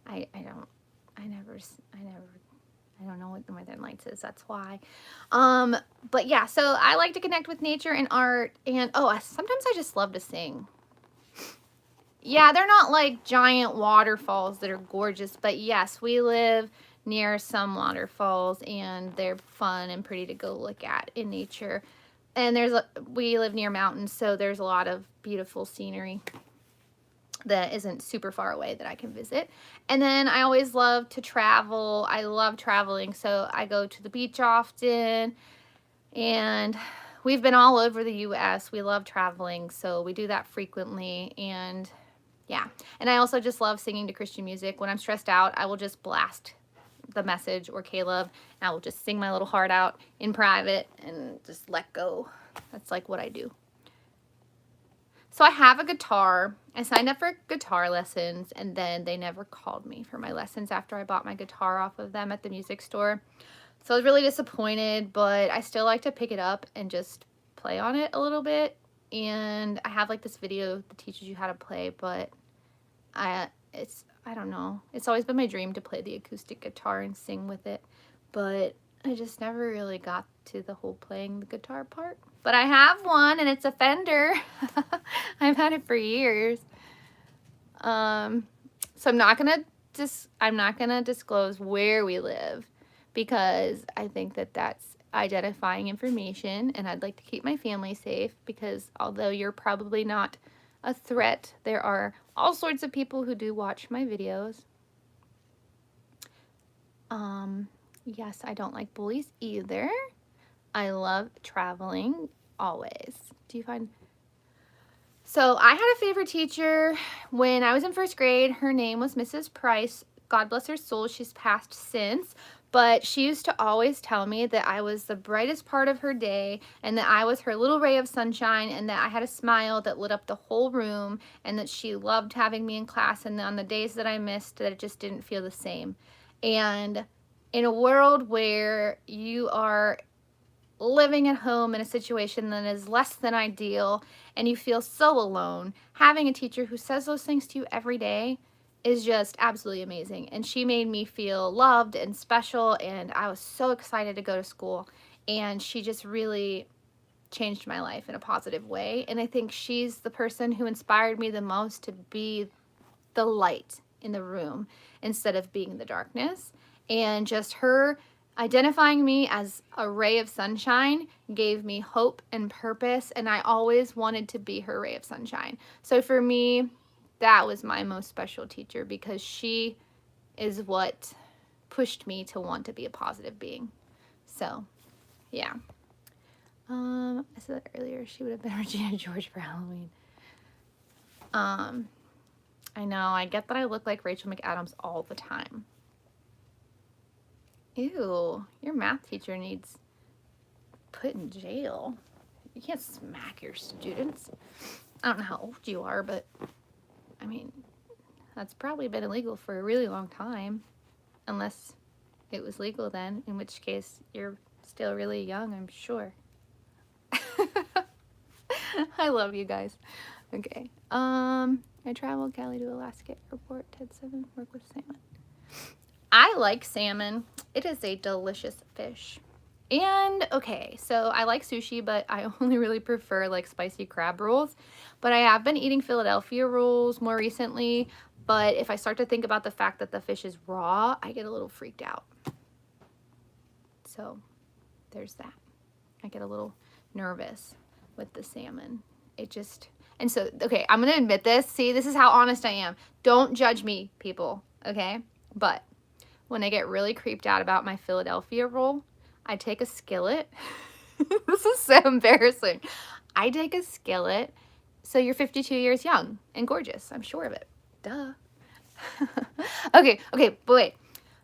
I don't know what the Northern Lights is, that's why. But yeah, so I like to connect with nature and art, and sometimes I just love to sing. Yeah, they're not like giant waterfalls that are gorgeous, but yes, we live near some waterfalls and they're fun and pretty to go look at in nature. And we live near mountains, so there's a lot of beautiful scenery that isn't super far away that I can visit. And then I always love to travel. I love traveling, so I go to the beach often, and we've been all over the US. We love traveling, so we do that frequently. And yeah, and I also just love singing to Christian music. When I'm stressed out, I will just blast The Message or Caleb, and I will just sing my little heart out in private and just let go. That's like what I do. So I have a guitar. I signed up for guitar lessons, and then they never called me for my lessons after I bought my guitar off of them at the music store. So I was really disappointed, but I still like to pick it up and just play on it a little bit. And I have like this video that teaches you how to play, but I don't know. It's always been my dream to play the acoustic guitar and sing with it, but I just never really got to the whole playing the guitar part. But I have one, and it's a Fender. I've had it for years. So I'm not gonna disclose where we live, because I think that that's identifying information, and I'd like to keep my family safe, because although you're probably not a threat, there are all sorts of people who do watch my videos. Yes, I don't like bullies either. I love traveling, always. Do you find... So I had a favorite teacher when I was in first grade. Her name was Mrs. Price. God bless her soul, she's passed since. But she used to always tell me that I was the brightest part of her day, and that I was her little ray of sunshine, and that I had a smile that lit up the whole room, and that she loved having me in class, and on the days that I missed, that it just didn't feel the same. And in a world where you are living at home in a situation that is less than ideal, and you feel so alone, having a teacher who says those things to you every day is just absolutely amazing. And she made me feel loved and special, and I was so excited to go to school, and she just really changed my life in a positive way. And I think she's the person who inspired me the most to be the light in the room instead of being the darkness. And just her Identifying me as a ray of sunshine gave me hope and purpose, and I always wanted to be her ray of sunshine. So for me, that was my most special teacher, because she is what pushed me to want to be a positive being. So, yeah. I said that earlier. She would have been Regina George for Halloween. I know. I get that I look like Rachel McAdams all the time. Ew, your math teacher needs put in jail. You can't smack your students. I don't know how old you are, but I mean, that's probably been illegal for a really long time. Unless it was legal then, in which case you're still really young, I'm sure. I love you guys. Okay. I traveled Cali to Alaska Airport, Ted 7, work with salmon. I like salmon. It is a delicious fish. And okay, so I like sushi, but I only really prefer like spicy crab rolls. But I have been eating Philadelphia rolls more recently. But if I start to think about the fact that the fish is raw, I get a little freaked out. So there's that. I get a little nervous with the salmon. It just, and so, okay, I'm going to admit this. See, this is how honest I am. Don't judge me, people, okay? But when I get really creeped out about my Philadelphia roll, I take a skillet. This is so embarrassing. I take a skillet. So you're 52 years young and gorgeous. I'm sure of it. Duh. Okay, but wait.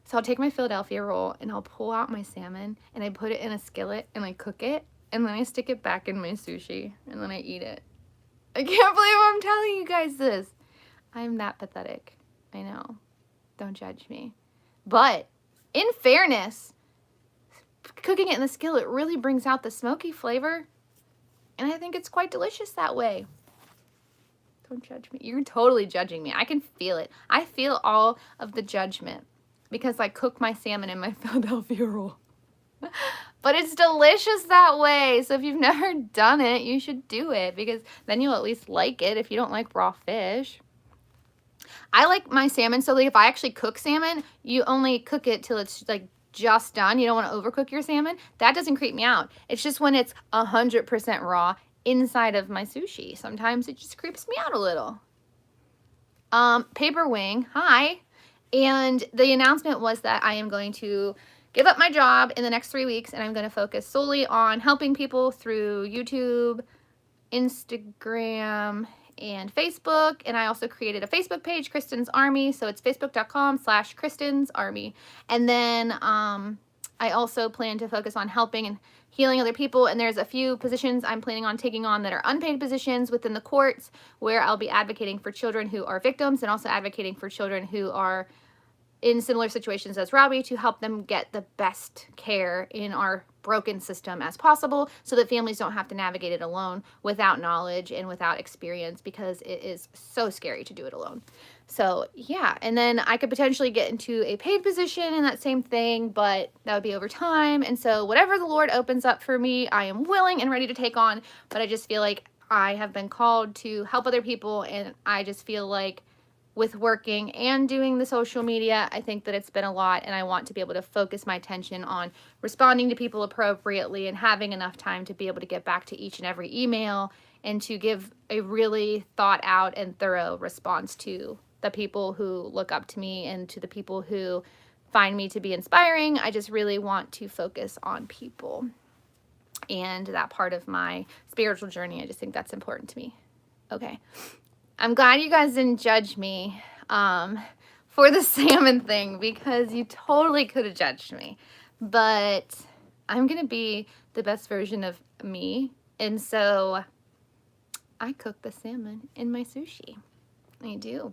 So I'll take my Philadelphia roll and I'll pull out my salmon and I put it in a skillet and I cook it. And then I stick it back in my sushi and then I eat it. I can't believe I'm telling you guys this. I'm that pathetic. I know. Don't judge me. But in fairness, cooking it in the skillet really brings out the smoky flavor. And I think it's quite delicious that way. Don't judge me. You're totally judging me. I can feel it. I feel all of the judgment because I cook my salmon in my Philadelphia roll. But it's delicious that way. So if you've never done it, you should do it because then you'll at least like it if you don't like raw fish. I like my salmon. So like if I actually cook salmon, you only cook it till it's like just done. You don't want to overcook your salmon. That doesn't creep me out. It's just when it's 100% raw inside of my sushi. Sometimes it just creeps me out a little. Paper Wing, hi. And the announcement was that I am going to give up my job in the next 3 weeks and I'm going to focus solely on helping people through YouTube, Instagram, and Facebook. And I also created a Facebook page, Kristin's Army. So it's facebook.com/Kristin's Army. And then I also plan to focus on helping and healing other people. And there's a few positions I'm planning on taking on that are unpaid positions within the courts where I'll be advocating for children who are victims and also advocating for children who are in similar situations as Robbie to help them get the best care in our broken system as possible so that families don't have to navigate it alone without knowledge and without experience because it is so scary to do it alone. So yeah, and then I could potentially get into a paid position in that same thing, but that would be over time. And so whatever the Lord opens up for me, I am willing and ready to take on, but I just feel like I have been called to help other people and I just feel like with working and doing the social media, I think that it's been a lot and I want to be able to focus my attention on responding to people appropriately and having enough time to be able to get back to each and every email and to give a really thought out and thorough response to the people who look up to me and to the people who find me to be inspiring. I just really want to focus on people and that part of my spiritual journey. I just think that's important to me. Okay. I'm glad you guys didn't judge me for the salmon thing because you totally could have judged me. But I'm going to be the best version of me. And so I cook the salmon in my sushi. I do.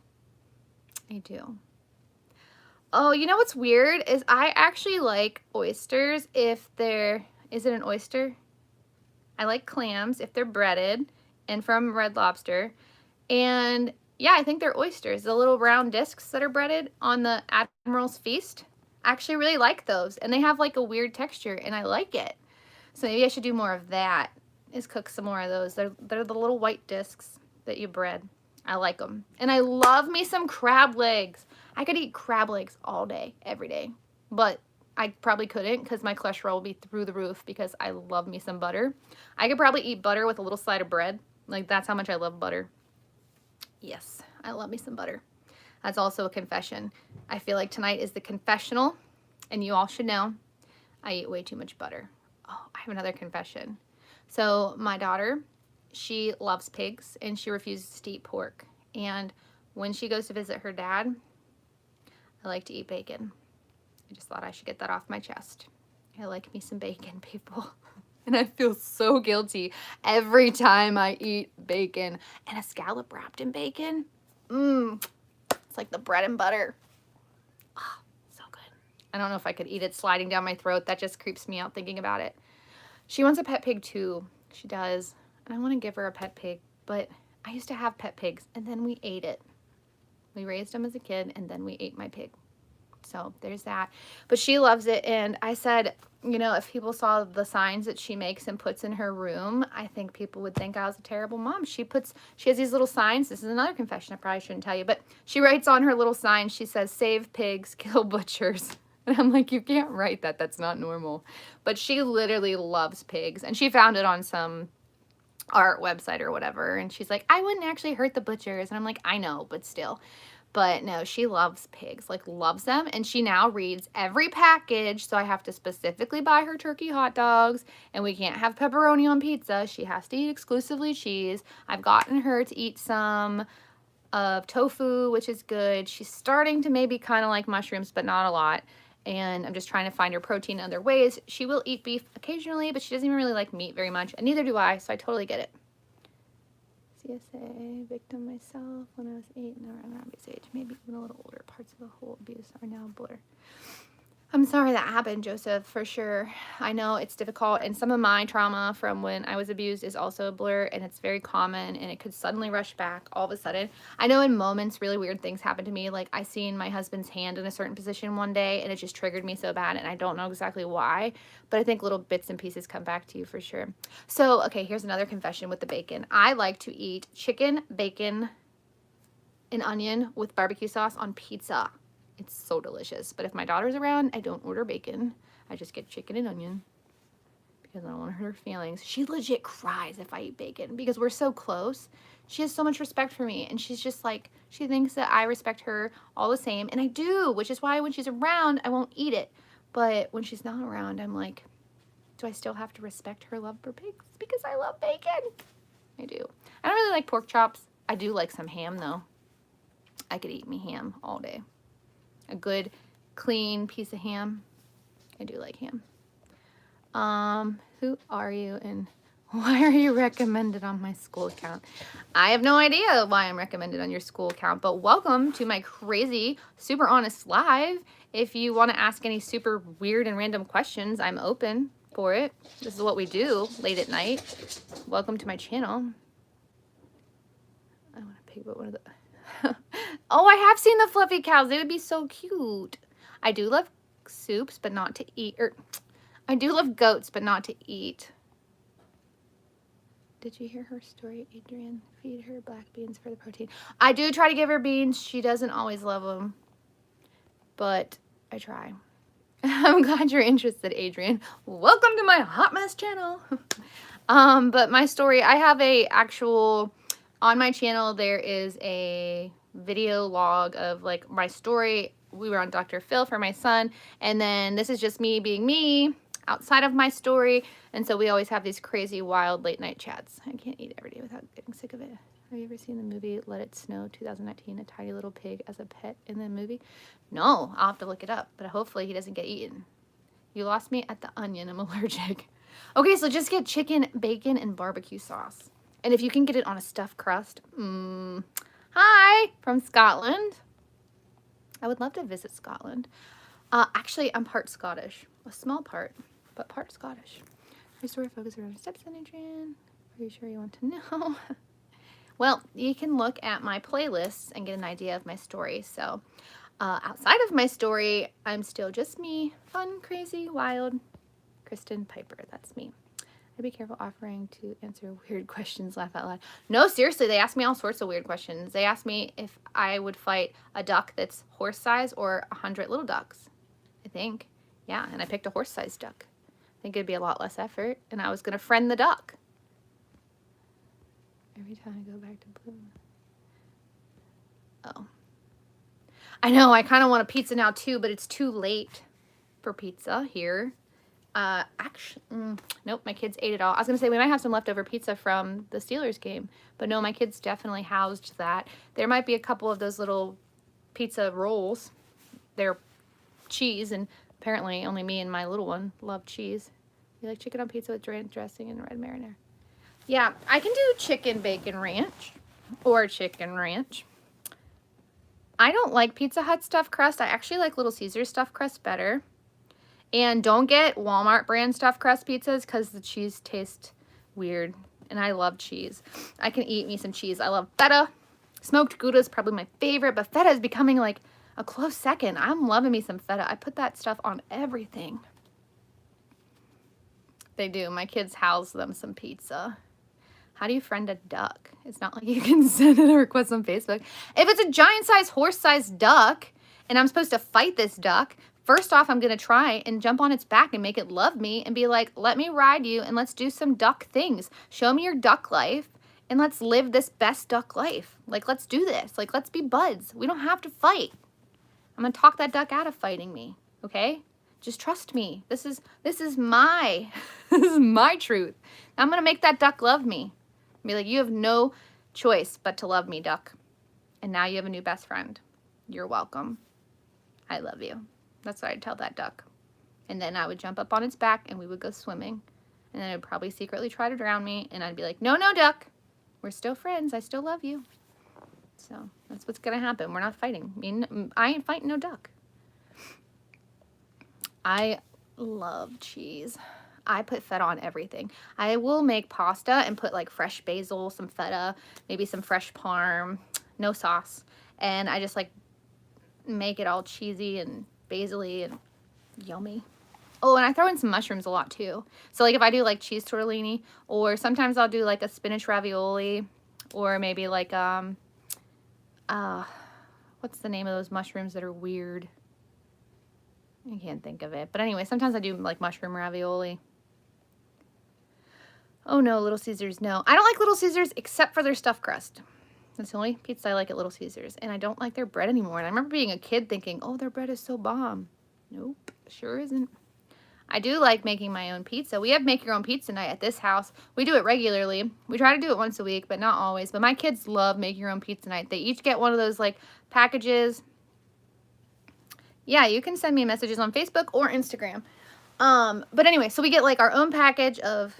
Oh, you know what's weird is I actually like oysters if they're, is it an oyster? I like clams if they're breaded and from Red Lobster. And yeah, I think they're oysters, the little round discs that are breaded on the Admiral's Feast. I actually really like those and they have like a weird texture and I like it. So maybe I should do more of that, is cook some more of those. They're the little white discs that you bread. I like them. And I love me some crab legs. I could eat crab legs all day, every day. But I probably couldn't because my cholesterol will be through the roof because I love me some butter. I could probably eat butter with a little slice of bread. Like, that's how much I love butter. Yes, I love me some butter. That's also a confession. I feel like tonight is the confessional, and you all should know I eat way too much butter. Oh, I have another confession. So my daughter, she loves pigs, and she refuses to eat pork. And when she goes to visit her dad, I like to eat bacon. I just thought I should get that off my chest. I like me some bacon, people. And I feel so guilty every time I eat bacon. And a scallop wrapped in bacon, it's like the bread and butter. Oh, so good. I don't know if I could eat it sliding down my throat. That just creeps me out thinking about it. She wants a pet pig too. She does. And I want to give her a pet pig. But I used to have pet pigs, and then we ate it. We raised them as a kid, and then we ate my pig. So there's that. But she loves it, and I said, you know, if people saw the signs that she makes and puts in her room, I think people would think I was a terrible mom. She has these little signs. This is another confession I probably shouldn't tell you, but she writes on her little sign, she says, save pigs, kill butchers. And I'm like, you can't write that. That's not normal. But she literally loves pigs, and she found it on some art website or whatever, and she's like, I wouldn't actually hurt the butchers. And I'm like, I know, but still. But no, she loves pigs, like loves them. And she now reads every package. So I have to specifically buy her turkey hot dogs, and we can't have pepperoni on pizza. She has to eat exclusively cheese. I've gotten her to eat some of tofu, which is good. She's starting to maybe kind of like mushrooms, but not a lot. And I'm just trying to find her protein in other ways. She will eat beef occasionally, but she doesn't even really like meat very much. And neither do I, so I totally get it. CSA, victim myself when I was 8 and around Robbie's age, maybe even a little older. Parts of the whole abuse are now a blur. I'm sorry that happened, Joseph, for sure. I know it's difficult, and some of my trauma from when I was abused is also a blur, and it's very common, and it could suddenly rush back all of a sudden. I know in moments really weird things happen to me, like I seen my husband's hand in a certain position one day, and it just triggered me so bad, and I don't know exactly why, but I think little bits and pieces come back to you for sure. So, okay, here's another confession with the bacon. I like to eat chicken, bacon, and onion with barbecue sauce on pizza. It's so delicious. But if my daughter's around, I don't order bacon. I just get chicken and onion because I don't want to hurt her feelings. She legit cries if I eat bacon because we're so close. She has so much respect for me, and she's just like, she thinks that I respect her all the same, and I do, which is why when she's around, I won't eat it. But when she's not around, I'm like, do I still have to respect her love for pigs because I love bacon? I do. I don't really like pork chops. I do like some ham, though. I could eat me ham all day. A good, clean piece of ham. I do like ham. Who are you and why are you recommended on my school account? I have no idea why I'm recommended on your school account, but welcome to my crazy, super honest live. If you want to ask any super weird and random questions, I'm open for it. This is what we do late at night. Welcome to my channel. I want to pick up one of the... Oh, I have seen the fluffy cows. They would be so cute. I do love soups, but not to eat. I do love goats, but not to eat. Did you hear her story, Adrian? Feed her black beans for the protein. I do try to give her beans. She doesn't always love them, but I try. I'm glad you're interested, Adrian. Welcome to my hot mess channel. But my story, I have a actual... On my channel, there is a video log of like my story. We were on Dr. Phil for my son, and then this is just me being me outside of my story. And so we always have these crazy, wild late night chats. I can't eat every day without getting sick of it. Have you ever seen the movie Let It Snow 2019? A tiny little pig as a pet in the movie? No, I'll have to look it up, but hopefully he doesn't get eaten. You lost me at the onion. I'm allergic. Okay, so just get chicken, bacon, and barbecue sauce. And if you can get it on a stuffed crust, hi, from Scotland. I would love to visit Scotland. Actually, I'm part Scottish. A small part, but part Scottish. Your story focuses around stepson, Adrian. Are you sure you want to know? Well, you can look at my playlists and get an idea of my story. So outside of my story, I'm still just me. Fun, crazy, wild. Kristin Piper, that's me. I'd be careful offering to answer weird questions, laugh out loud. No, seriously, they ask me all sorts of weird questions. They asked me if I would fight a duck that's horse size or 100 little ducks, I think. Yeah, and I picked a horse-sized duck. I think it'd be a lot less effort, and I was going to friend the duck. Every time I go back to blue. Oh. I know, I kind of want a pizza now too, but it's too late for pizza here. Actually, nope, my kids ate it all. I was going to say we might have some leftover pizza from the Steelers game, but no, my kids definitely housed that. There might be a couple of those little pizza rolls. They're cheese, and apparently only me and my little one love cheese. You like chicken on pizza with ranch dressing and red marinara? Yeah, I can do chicken bacon ranch or chicken ranch. I don't like Pizza Hut stuffed crust. I actually like Little Caesars stuffed crust better. And don't get Walmart brand stuffed crust pizzas because the cheese tastes weird. And I love cheese. I can eat me some cheese. I love feta. Smoked Gouda is probably my favorite, but feta is becoming like a close second. I'm loving me some feta. I put that stuff on everything. They do. My kids house them some pizza. How do you friend a duck? It's not like you can send it a request on Facebook. If it's a giant-sized, horse-sized duck, and I'm supposed to fight this duck, first off, I'm going to try and jump on its back and make it love me and be like, let me ride you and let's do some duck things. Show me your duck life and let's live this best duck life. Like, let's do this. Like, let's be buds. We don't have to fight. I'm going to talk that duck out of fighting me, okay? Just trust me. This is my, this is my truth. I'm going to make that duck love me. Be like, you have no choice but to love me, duck. And now you have a new best friend. You're welcome. I love you. That's what I'd tell that duck. And then I would jump up on its back and we would go swimming. And then it would probably secretly try to drown me. And I'd be like, no, no, duck. We're still friends. I still love you. So that's what's going to happen. We're not fighting. I ain't fighting no duck. I love cheese. I put feta on everything. I will make pasta and put like fresh basil, some feta, maybe some fresh parm, no sauce. And I just like make it all cheesy and basil-y and yummy. Oh, and I throw in some mushrooms a lot too. So like if I do like cheese tortellini, or sometimes I'll do like a spinach ravioli, or maybe like, what's the name of those mushrooms that are weird? I can't think of it. But anyway, sometimes I do like mushroom ravioli. Oh no, Little Caesars, no. I don't like Little Caesars except for their stuffed crust. That's the only pizza I like at Little Caesars. And I don't like their bread anymore. And I remember being a kid thinking, oh, their bread is so bomb. Nope, sure isn't. I do like making my own pizza. We have make your own pizza night at this house. We do it regularly. We try to do it once a week, but not always. But my kids love make your own pizza night. They each get one of those like packages. Yeah, you can send me messages on Facebook or Instagram. But anyway, so we get like our own package of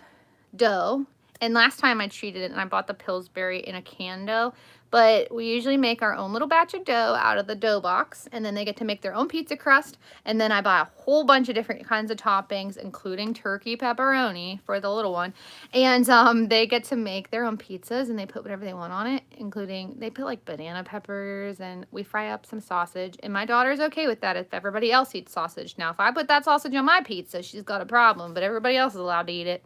dough, and last time I treated it and I bought the Pillsbury in a can dough, but we usually make our own little batch of dough out of the dough box, and then they get to make their own pizza crust, and then I buy a whole bunch of different kinds of toppings, including turkey pepperoni for the little one, and they get to make their own pizzas, and they put whatever they want on it, including they put like banana peppers, and we fry up some sausage, and my daughter's okay with that if everybody else eats sausage. Now if I put that sausage on my pizza, she's got a problem, but everybody else is allowed to eat it.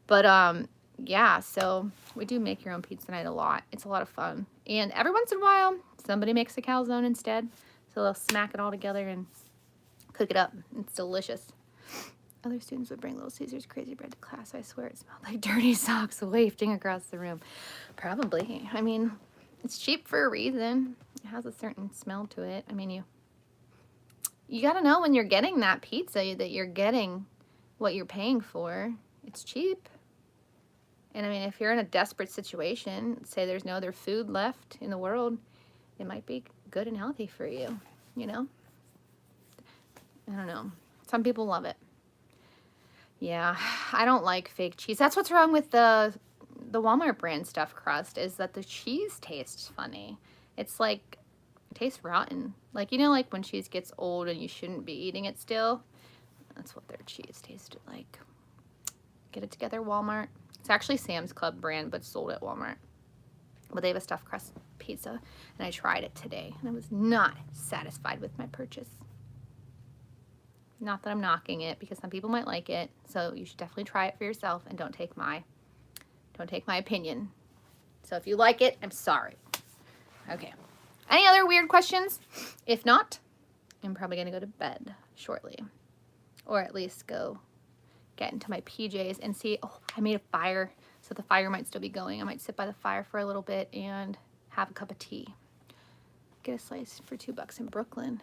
But yeah, so we do make your own pizza night a lot. It's a lot of fun. And every once in a while, somebody makes a calzone instead. So they'll smack it all together and cook it up. It's delicious. Other students would bring Little Caesars crazy bread to class. I swear it smelled like dirty socks wafting across the room. Probably. I mean, it's cheap for a reason. It has a certain smell to it. I mean, you got to know when you're getting that pizza that you're getting what you're paying for. It's cheap. And I mean, if you're in a desperate situation, say there's no other food left in the world, it might be good and healthy for you, you know? I don't know. Some people love it. Yeah, I don't like fake cheese. That's what's wrong with the Walmart brand stuffed crust, is that the cheese tastes funny. It's like, it tastes rotten. Like, you know, like when cheese gets old and you shouldn't be eating it still? That's what their cheese tasted like. Get it together, Walmart. It's actually Sam's Club brand, but sold at Walmart. But they have a stuffed crust pizza, and I tried it today, and I was not satisfied with my purchase. Not that I'm knocking it, because some people might like it, so you should definitely try it for yourself, and don't take my opinion. So if you like it, I'm sorry. Okay. Any other weird questions? If not, I'm probably going to go to bed shortly. or at least go get into my PJs and see, oh, I made a fire, so the fire might still be going. I might sit by the fire for a little bit and have a cup of tea. Get a slice for $2 in Brooklyn.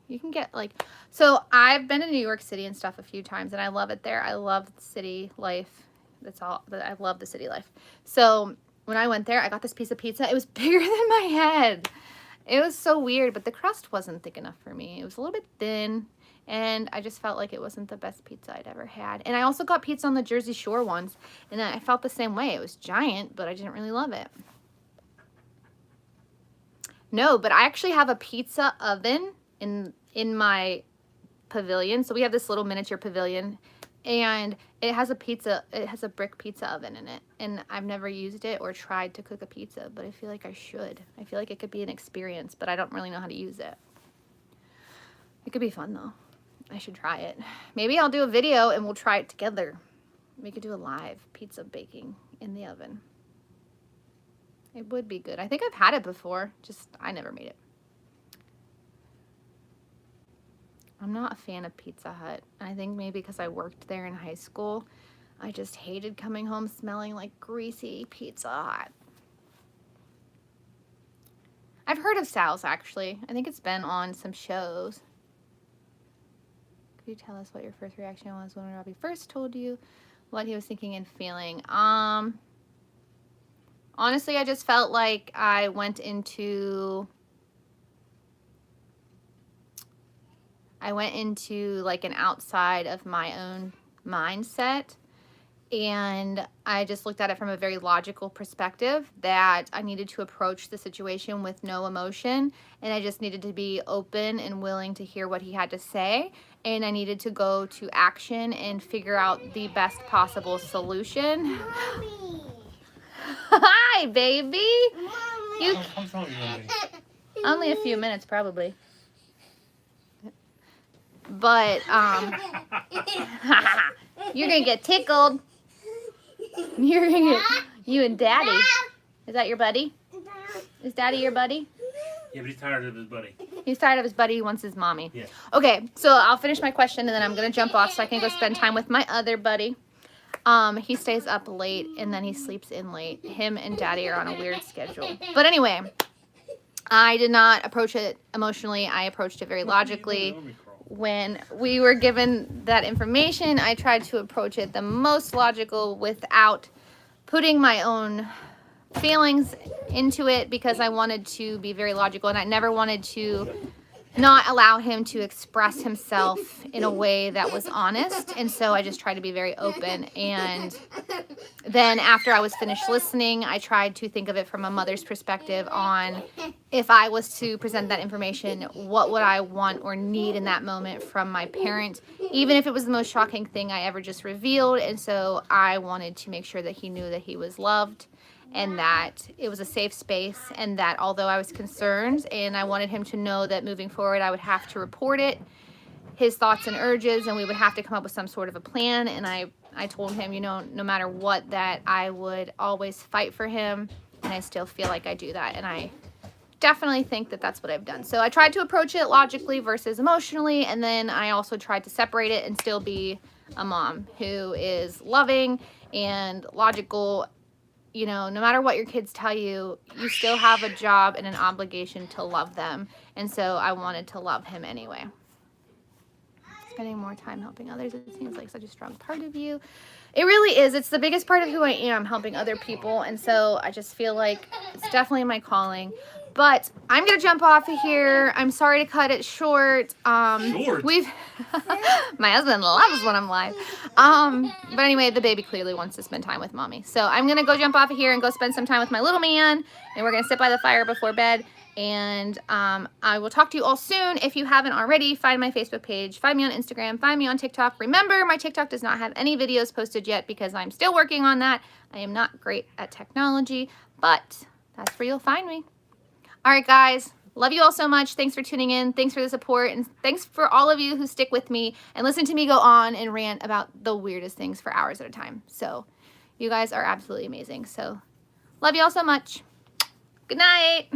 You can get like, so I've been to New York City and stuff a few times, and I love it there. I love the city life. That's all, I love the city life. So when I went there, I got this piece of pizza. It was bigger than my head. It was so weird, but the crust wasn't thick enough for me. It was a little bit thin, and I just felt like it wasn't the best pizza I'd ever had. And I also got pizza on the Jersey Shore once, and I felt the same way. It was giant, but I didn't really love it. No, but I actually have a pizza oven in my pavilion. So we have this little miniature pavilion, and it has a brick pizza oven in it. And I've never used it or tried to cook a pizza, but I feel like I should. I feel like it could be an experience, but I don't really know how to use it. It could be fun though. I should try it. Maybe I'll do a video and we'll try it together. We could do a live pizza baking in the oven. It would be good. I think I've had it before, just I never made it. I'm not a fan of Pizza Hut. I think maybe because I worked there in high school, I just hated coming home smelling like greasy Pizza Hut. I've heard of Sal's actually. I think it's been on some shows. Could you tell us what your first reaction was when Robbie first told you what he was thinking and feeling? Honestly, I just felt like I went into like an outside of my own mindset, and I just looked at it from a very logical perspective that I needed to approach the situation with no emotion, and I just needed to be open and willing to hear what he had to say, and I needed to go to action and figure out the best possible solution. Mommy. Hi, baby. Mommy. Only a few minutes, probably. But, you're gonna get tickled. You're gonna get, you and Daddy. Is that your buddy? Is Daddy your buddy? Yeah, but he's tired of his buddy. He's tired of his buddy. He wants his mommy. Yeah. Okay, so I'll finish my question and then I'm gonna jump off so I can go spend time with my other buddy. He stays up late and then he sleeps in late. Him and Daddy are on a weird schedule. But anyway, I did not approach it emotionally. I approached it very logically. When we were given that information, I tried to approach it the most logical without putting my own feelings into it, because I wanted to be very logical and I never wanted to not allow him to express himself in a way that was honest. And so I just tried to be very open. And then after I was finished listening, I tried to think of it from a mother's perspective on if I was to present that information, what would I want or need in that moment from my parent, even if it was the most shocking thing I ever just revealed. And so I wanted to make sure that he knew that he was loved and that it was a safe space, and that although I was concerned and I wanted him to know that moving forward I would have to report it, his thoughts and urges, and we would have to come up with some sort of a plan. And I told him, you know, no matter what, that I would always fight for him, and I still feel like I do that, and I definitely think that that's what I've done. So I tried to approach it logically versus emotionally, and then I also tried to separate it and still be a mom who is loving and logical. You know, no matter what your kids tell you, you still have a job and an obligation to love them. And so I wanted to love him anyway. Spending more time helping others, it seems like such a strong part of you. It really is. It's the biggest part of who I am, helping other people. And so I just feel like it's definitely my calling. But I'm going to jump off of here. I'm sorry to cut it short. Short? My husband loves when I'm live. But anyway, the baby clearly wants to spend time with mommy. So I'm going to go jump off of here and go spend some time with my little man. And we're going to sit by the fire before bed. And I will talk to you all soon. If you haven't already, find my Facebook page, find me on Instagram, find me on TikTok. Remember, my TikTok does not have any videos posted yet because I'm still working on that. I am not great at technology, but that's where you'll find me. All right, guys, love you all so much. Thanks for tuning in. Thanks for the support. And thanks for all of you who stick with me and listen to me go on and rant about the weirdest things for hours at a time. So you guys are absolutely amazing. So love you all so much. Good night.